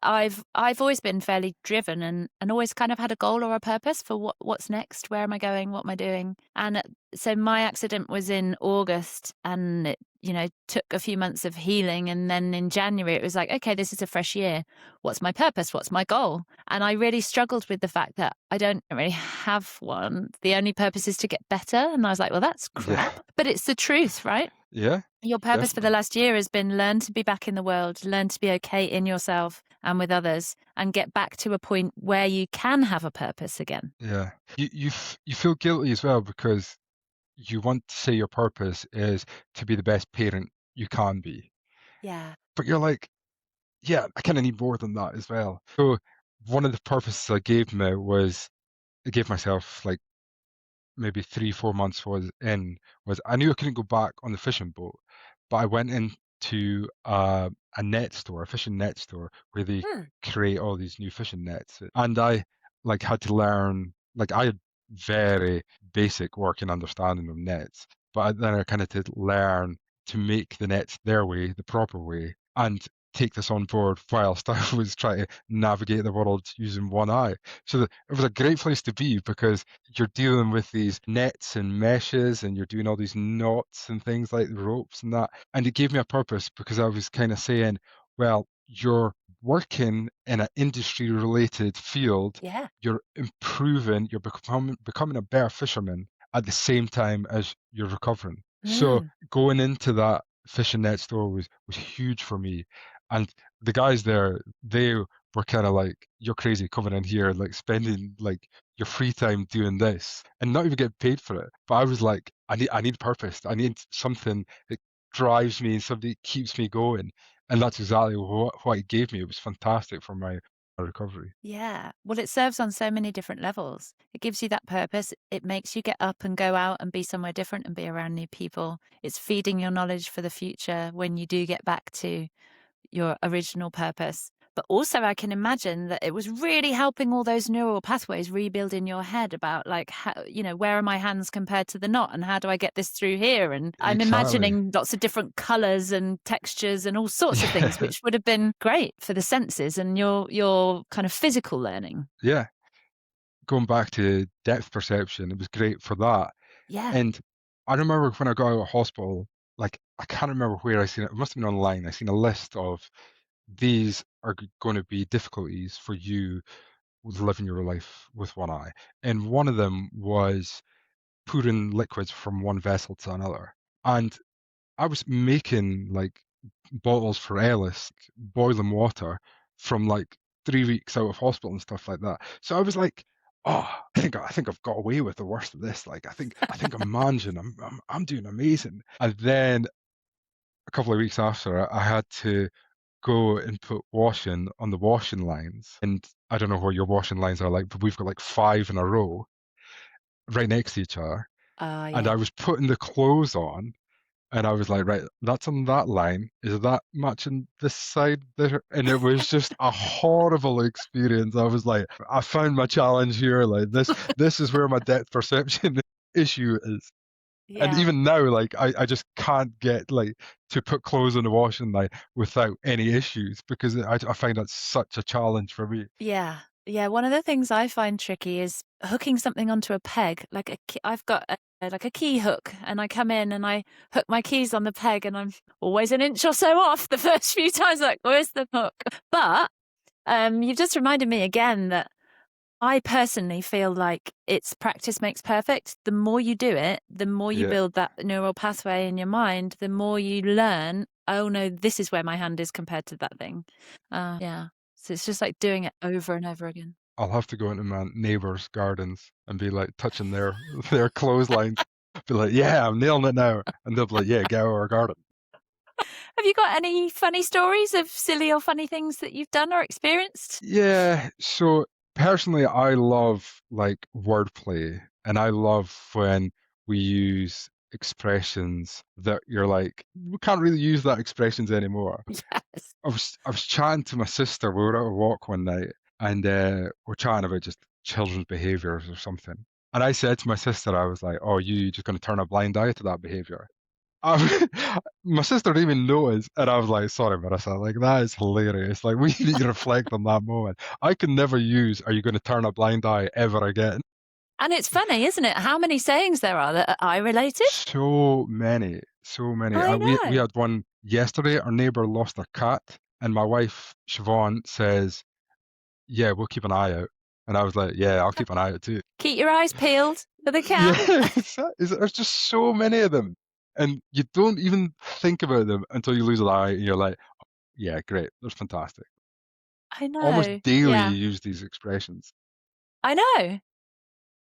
I've always been fairly driven and always kind of had a goal or a purpose for what's next, where am I going, what am I doing? And so my accident was in August, and it, took a few months of healing, and then in January it was like, okay, this is a fresh year. What's my purpose? What's my goal? And I really struggled with the fact that I don't really have one. The only purpose is to get better, and I was like, well, that's Yeah, crap, but it's the truth, right? yeah, Your purpose for the definitely. last year has been learn to be back in the world, learn to be okay in yourself and with others, and get back to a point where you can have a purpose again. Yeah. You feel guilty as well because you want to say your purpose is to be the best parent you can be. Yeah. But you're like, yeah, I kind of need more than that as well. So one of the purposes I gave myself like maybe 3, 4 months was I knew I couldn't go back on the fishing boat, but I went into a net store, a fishing net store, where they Hmm. create all these new fishing nets, and I like had to learn. Like I had very basic working understanding of nets, but then I kind of had to learn to make the nets their way, the proper way, and take this on board whilst I was trying to navigate the world using one eye. So it was a great place to be because you're dealing with these nets and meshes and you're doing all these knots and things like the ropes and that. And it gave me a purpose because I was kind of saying, well, you're working in an industry related field, Yeah. you're improving, you're becoming a better fisherman at the same time as you're recovering. So Mm. going into that fishing net store was huge for me. And the guys there, they were kind of like, "You're crazy coming in here, like spending like your free time doing this and not even get paid for it." But I was like, I need purpose. I need something that drives me and something that keeps me going. And that's exactly what it gave me. It was fantastic for my recovery. Yeah. Well, it serves on so many different levels. It gives you that purpose. It makes you get up and go out and be somewhere different and be around new people. It's feeding your knowledge for the future when you do get back to your original purpose. But also, I can imagine that it was really helping all those neural pathways rebuild in your head about, like, how, where are my hands compared to the knot, and how do I get this through here? And I'm Exactly. imagining lots of different colors and textures and all sorts of things, Yeah. which would have been great for the senses and your kind of physical learning. Yeah. Going back to depth perception, it was great for that. Yeah. And I remember when I got out of hospital, like I can't remember where I seen it. It must have been online. I seen a list of these are going to be difficulties for you with living your life with one eye. And one of them was pouring liquids from one vessel to another. And I was making like bottles for Ellis, boiling water from like 3 weeks out of hospital and stuff like that. So I was like, oh, I think I've got away with the worst of this. Like I think I'm managing. I'm doing amazing. And then a couple of weeks after, I had to go and put washing on the washing lines. And I don't know what your washing lines are like, but we've got like five in a row right next to each other. And Yeah. I was putting the clothes on and I was like, right, that's on that line. Is that matching this side there? And it was just a horrible experience. I was like, I found my challenge here. Like this is where my depth perception issue is. And Yeah. even now, like I just can't get like to put clothes on the washing line without any issues because I find that such a challenge for me. Yeah. Yeah, one of the things I find tricky is hooking something onto a peg. Like I've got like a key hook, and I come in and I hook my keys on the peg, and I'm always an inch or so off the first few times. Like, where's the hook? But you've just reminded me again that I personally feel like it's practice makes perfect. The more you do it, the more you Yeah. build that neural pathway in your mind, the more you learn, oh no, this is where my hand is compared to that thing. Yeah. So it's just like doing it over and over again. I'll have to go into my neighbours' gardens and be like touching their clotheslines. Be like, yeah, I'm nailing it now. And they'll be like, yeah, get out of our garden. Have you got any funny stories of silly or funny things that you've done or experienced? Yeah, so personally, I love like wordplay, and I love when we use expressions that you're like, we can't really use that expressions anymore. Yes. I was chatting to my sister. We were out a walk one night, and we're chatting about just children's behaviors or something. And I said to my sister, I was like, "Oh, you just going to turn a blind eye to that behavior?" My sister didn't even notice, and I was like, "Sorry, Marissa, like that is hilarious. Like we need to reflect on that moment. I can never use 'Are you going to turn a blind eye' ever again." And it's funny, isn't it? How many sayings there are that are eye related? So many, so many. I We know. had one yesterday. Our neighbour lost their cat, and my wife Siobhan says, "Yeah, we'll keep an eye out." And I was like, "Yeah, I'll keep an eye out too." Keep your eyes peeled for the Yeah, cat. there's just so many of them, and you don't even think about them until you lose an eye, and you're like, "Yeah, great, that's fantastic." I Almost know. daily, you Yeah. use these expressions. I know.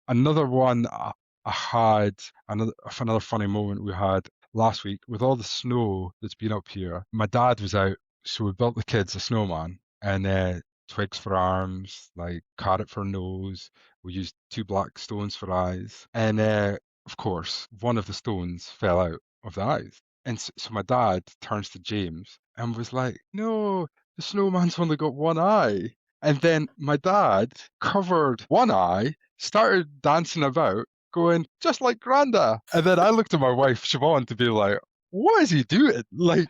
Another one I had, another funny moment we had last week with all the snow that's been up here. My dad was out, so we built the kids a snowman, and twigs for arms, like carrot for nose. We used two black stones for eyes, and of course, one of the stones fell out of the eyes. And so my dad turns to James and was like, "No, the snowman's only got one eye." And then my dad covered one eye, started dancing about, going, just like Granda. And then I looked at my wife, Siobhan, to be like, what is he doing? Like,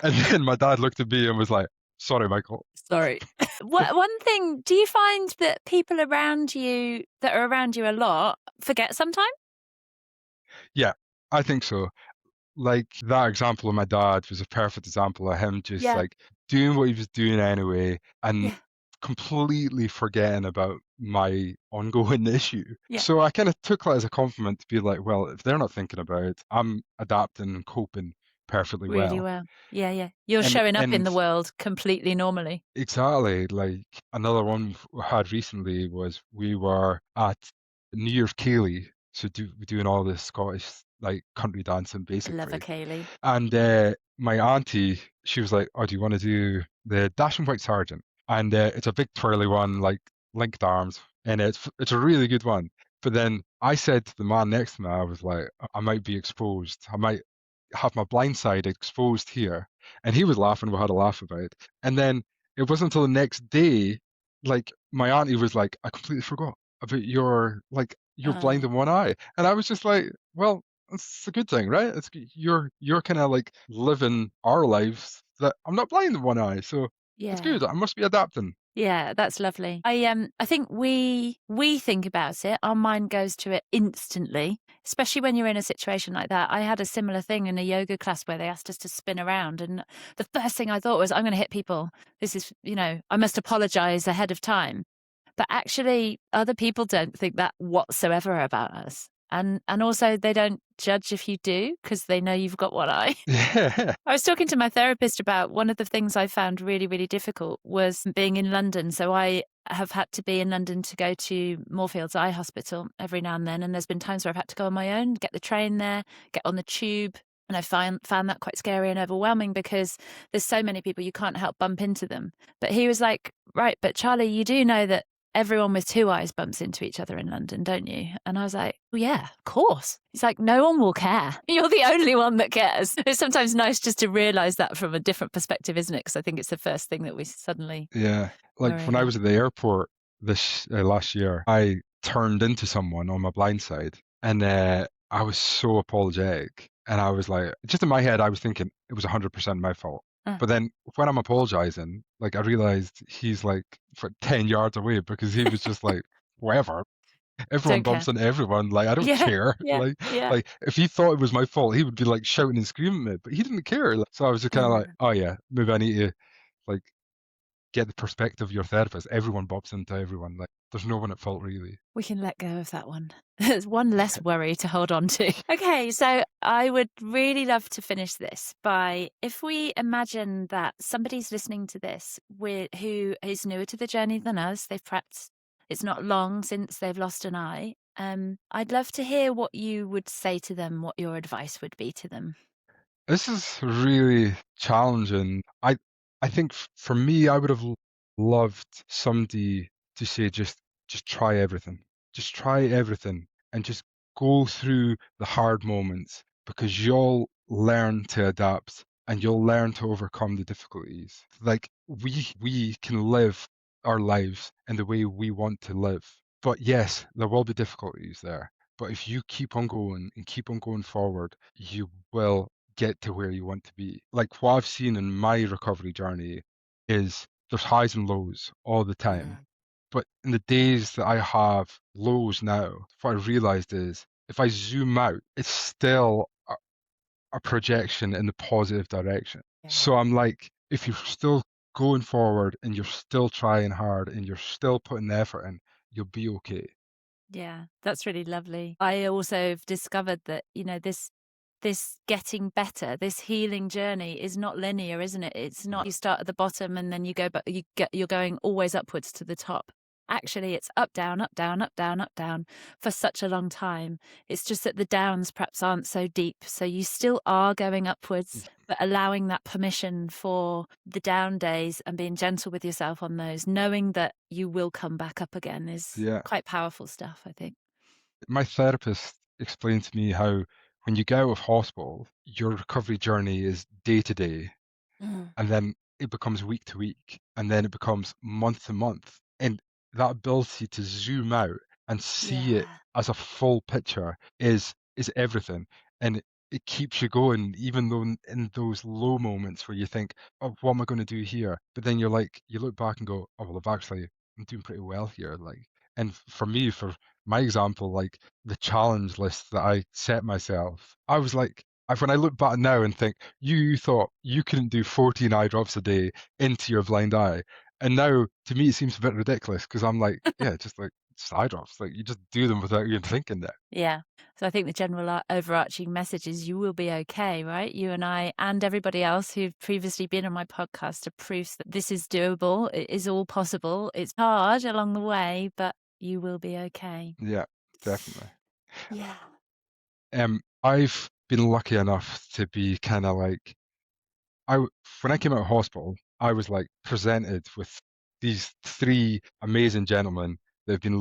and then my dad looked at me and was like, sorry, Michael. Sorry. One thing, do you find that people around you that are around you a lot forget sometimes? Yeah, I think so. Like that example of my dad was a perfect example of him just Yeah. like doing what he was doing anyway and Yeah. completely forgetting about my ongoing issue. Yeah. So I kind of took that as a compliment to be like, well, if they're not thinking about it, I'm adapting and coping perfectly Really well. well. Yeah. Yeah. You're And showing up in and the world completely normally. exactly, like another one we had recently was we were at New Year's Ceilidh, so doing all this Scottish like country dancing I love a basically. Kaylee. And my auntie, she was like, "Oh, do you want to do the Dashing White Sergeant?" And it's a big twirly one, like linked arms, and it's a really good one. But then I said to the man next to me, I was like, "I might be exposed. I might have my blind side exposed here." And he was laughing. We had a laugh about it. And then it wasn't until the next day, like my auntie was like, "I completely forgot about your like you're blind Oh, in one eye," and I was just like, "Well." It's a good thing, right? You're kind of like living our lives that I'm not blind in one eye, so it's yeah. good. I must be adapting. Yeah, that's lovely. I think we think about it. Our mind goes to it instantly, especially when you're in a situation like that. I had a similar thing in a yoga class where they asked us to spin around, and the first thing I thought was, I'm going to hit people. This is, I must apologize ahead of time. But actually, other people don't think that whatsoever about us. And also they don't judge if you do because they know you've got one eye. Yeah. I was talking to my therapist about one of the things I found really, really difficult was being in London. So I have had to be in London to go to Moorfields Eye Hospital every now and then. And there's been times where I've had to go on my own, get the train there, get on the tube. And I found that quite scary and overwhelming because there's so many people you can't help bump into them. But he was like, right, but Charlie, you do know that everyone with two eyes bumps into each other in London, don't you? And I was like, well, yeah, of course. He's like, no one will care. You're the only one that cares. It's sometimes nice just to realize that from a different perspective, isn't it? Because I think it's the first thing that we suddenly Yeah. Like worry when I about. was at the airport this last year, I turned into someone on my blind side, and I was so apologetic. And I was like, just in my head, I was thinking it was 100% my fault. Uh, But then when I'm apologizing, like I realized he's like for 10 yards away because he was just like, whatever. Everyone don't care. bumps into everyone. Like I don't Yeah, care. yeah, yeah. Like if he thought it was my fault, he would be like shouting and screaming at me. But he didn't care. So I was just kind of like, Yeah. oh yeah, maybe I need to like get the perspective of your therapist. Everyone bumps into everyone. Like there's no one at fault really. We can let go of that one. There's one less worry to hold on to. Okay, so I would really love to finish this by, if we imagine that somebody's listening to this who is newer to the journey than us, they've perhaps, it's not long since they've lost an eye. I'd love to hear what you would say to them, what your advice would be to them. This is really challenging. I think for me, I would have loved somebody to say just try everything. Just try everything and just go through the hard moments because you'll learn to adapt and you'll learn to overcome the difficulties. Like we can live our lives in the way we want to live. But yes, there will be difficulties there. But if you keep on going and keep on going forward, you will get to where you want to be. Like what I've seen in my recovery journey is there's highs and lows all the time. But in the days that I have lows now, what I realized is if I zoom out, it's still a projection in the positive direction. So I'm like, if you're still going forward and you're still trying hard and you're still putting the effort in, you'll be okay. Yeah, that's really lovely. I also have discovered that, this getting better, this healing journey is not linear, isn't it? It's not you start at the bottom and then you go, but you're going always upwards to the top. Actually, it's up, down, up, down, up, down, up, down for such a long time. It's just that the downs perhaps aren't so deep. So you still are going upwards, but allowing that permission for the down days and being gentle with yourself on those, knowing that you will come back up again is Yeah. quite powerful stuff, I think. My therapist explained to me how when you get out of hospital, your recovery journey is day to day, and then it becomes week to week, and then it becomes month to month. And that ability to zoom out and see it Yeah. as a full picture is everything. And it keeps you going, even though in those low moments where you think, oh, what am I going to do here? But then you're like, you look back and go, oh, well, I'm doing pretty well here. Like, and for me, for my example, like the challenge list that I set myself, I was like, when I look back now and think, you thought you couldn't do 14 eye drops a day into your blind eye. And now to me, it seems a bit ridiculous because I'm like, yeah, just eye drops. Like you just do them without even thinking that. Yeah. So I think the general overarching message is you will be okay, right? You and I and everybody else who've previously been on my podcast are proofs that this is doable. It is all possible. It's hard along the way, but you will be okay. Yeah, definitely. Yeah. I've been lucky enough to be kind of like when I came out of hospital, I was like presented with these three amazing gentlemen that have been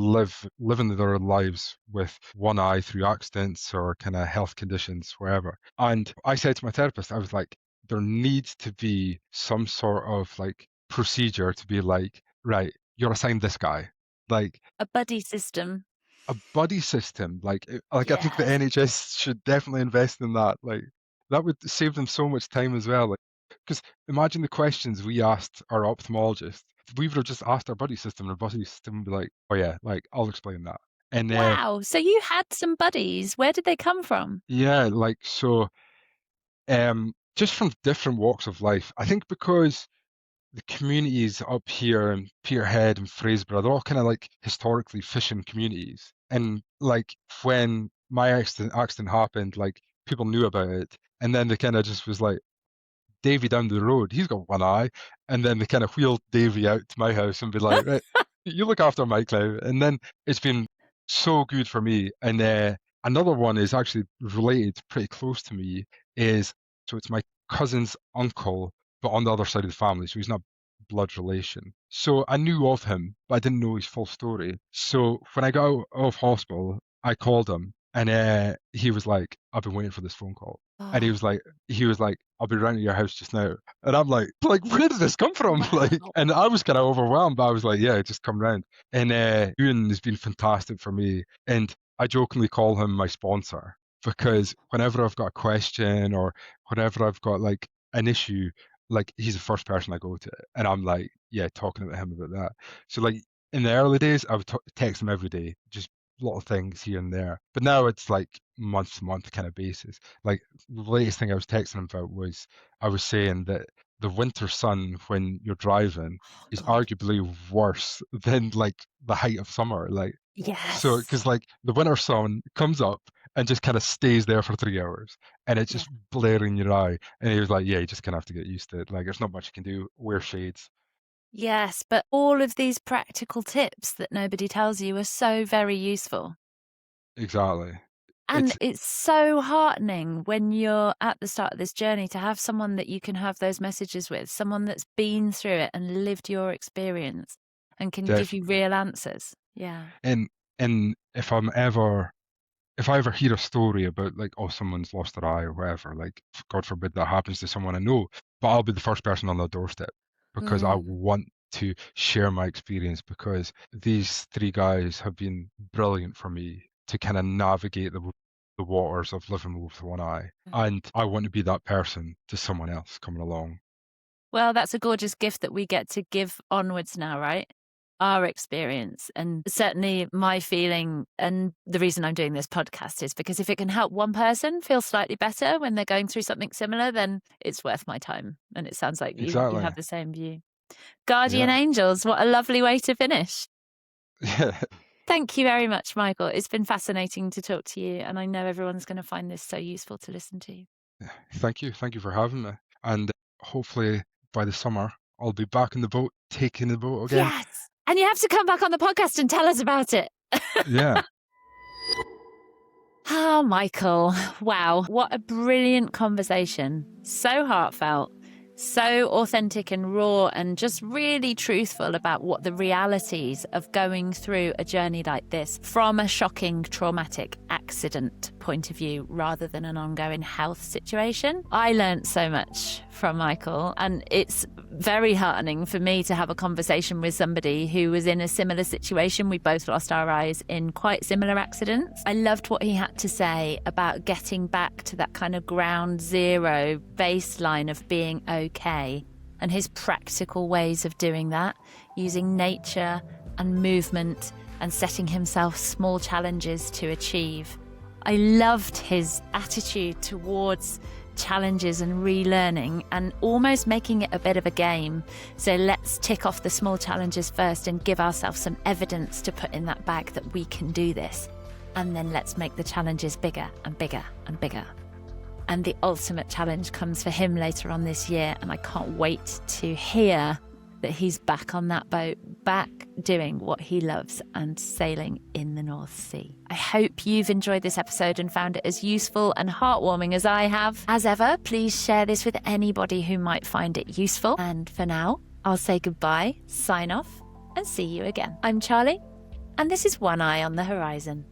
living their lives with one eye through accidents or kind of health conditions, wherever. And I said to my therapist, I was like, there needs to be some sort of like procedure to be like, right, you're assigned this guy. Like A buddy system. a buddy system. Like I think the Yes. NHS should definitely invest in that. Like that would save them so much time as well. Like, because imagine the questions we asked our ophthalmologist. If we would have just asked our buddy system, and our buddy system would be like, "Oh yeah, like I'll explain that." And Wow. So you had some buddies. Where did they come from? yeah, like so, just from different walks of life. I think because the communities up here in Peterhead and Fraserburgh, they're all kind of like historically fishing communities. And like when my accident happened, like people knew about it. And then they kind of just was like, Davy down the road, he's got one eye. And then they kind of wheeled Davy out to my house and be like, right, you look after Mike now. And then it's been so good for me. And another one is actually related pretty close to me is, so it's my cousin's uncle, but on the other side of the family. So he's not blood relation. So I knew of him, but I didn't know his full story. So when I got out of hospital, I called him and he was like, I've been waiting for this phone call. And Oh, he was like, I'll be round at your house just now. And I'm like, where did this come from? Like, wow. and I was kind of overwhelmed, but I was like, yeah, just come round. And Ewan has been fantastic for me. And I jokingly call him my sponsor because whenever I've got a question or whenever I've got like an issue, like he's the first person I go to. And I'm like, yeah, talking to him about that. So like in the early days, I would text him every day, just little things here and there. But now it's like month to month kind of basis. Like the latest thing I was texting him about was I was saying that the winter sun when you're driving Oh, is God. arguably worse than like the height of summer. Like, so, Yes. because like the winter sun comes up and just kind of stays there for 3 hours and it's Yeah. just blaring your eye. And he was like, yeah, you just kind of have to get used to it. Like, there's not much you can do. Wear shades. Yes, but all of these practical tips that nobody tells you are so very useful. Exactly. And It's it's so heartening when you're at the start of this journey to have someone that you can have those messages with, someone that's been through it and lived your experience and can give you definitely. real answers. Yeah. And if I ever hear a story about like, oh, someone's lost their eye or whatever, like God forbid that happens to someone I know, but I'll be the first person on their doorstep because I Mm. want to share my experience because these three guys have been brilliant for me to kind of navigate the waters of living with one eye. And I want to be that person to someone else coming along. Well, that's a gorgeous gift that we get to give onwards now, right? Our experience. And certainly my feeling, and the reason I'm doing this podcast is because if it can help one person feel slightly better when they're going through something similar, then it's worth my time. And it sounds like you Exactly. have the same view. Guardian Yeah. angels, what a lovely way to finish. Yeah. Thank you very much, Michael. It's been fascinating to talk to you. And I know everyone's going to find this so useful to listen to. Thank you. Thank you for having me. And hopefully by the summer, I'll be back in the boat, taking the boat again. Yes. And you have to come back on the podcast and tell us about it. Yeah. Oh, Michael. Wow. What a brilliant conversation. So heartfelt, so authentic and raw, and just really truthful about what the realities of going through a journey like this from a shocking, traumatic accident point of view rather than an ongoing health situation. I learned so much from Michael, and it's very heartening for me to have a conversation with somebody who was in a similar situation. We both lost our eyes in quite similar accidents. I loved what he had to say about getting back to that kind of ground zero baseline of being okay, and his practical ways of doing that, using nature and movement and setting himself small challenges to achieve. I loved his attitude towards challenges and relearning and almost making it a bit of a game. So let's tick off the small challenges first and give ourselves some evidence to put in that bag that we can do this. And then let's make the challenges bigger and bigger and bigger. And the ultimate challenge comes for him later on this year. And I can't wait to hear that he's back on that boat, back doing what he loves and sailing in the North Sea. I hope you've enjoyed this episode and found it as useful and heartwarming as I have. As ever, please share this with anybody who might find it useful. And for now, I'll say goodbye, sign off, and see you again. I'm Charlie, and this is One Eye on the Horizon.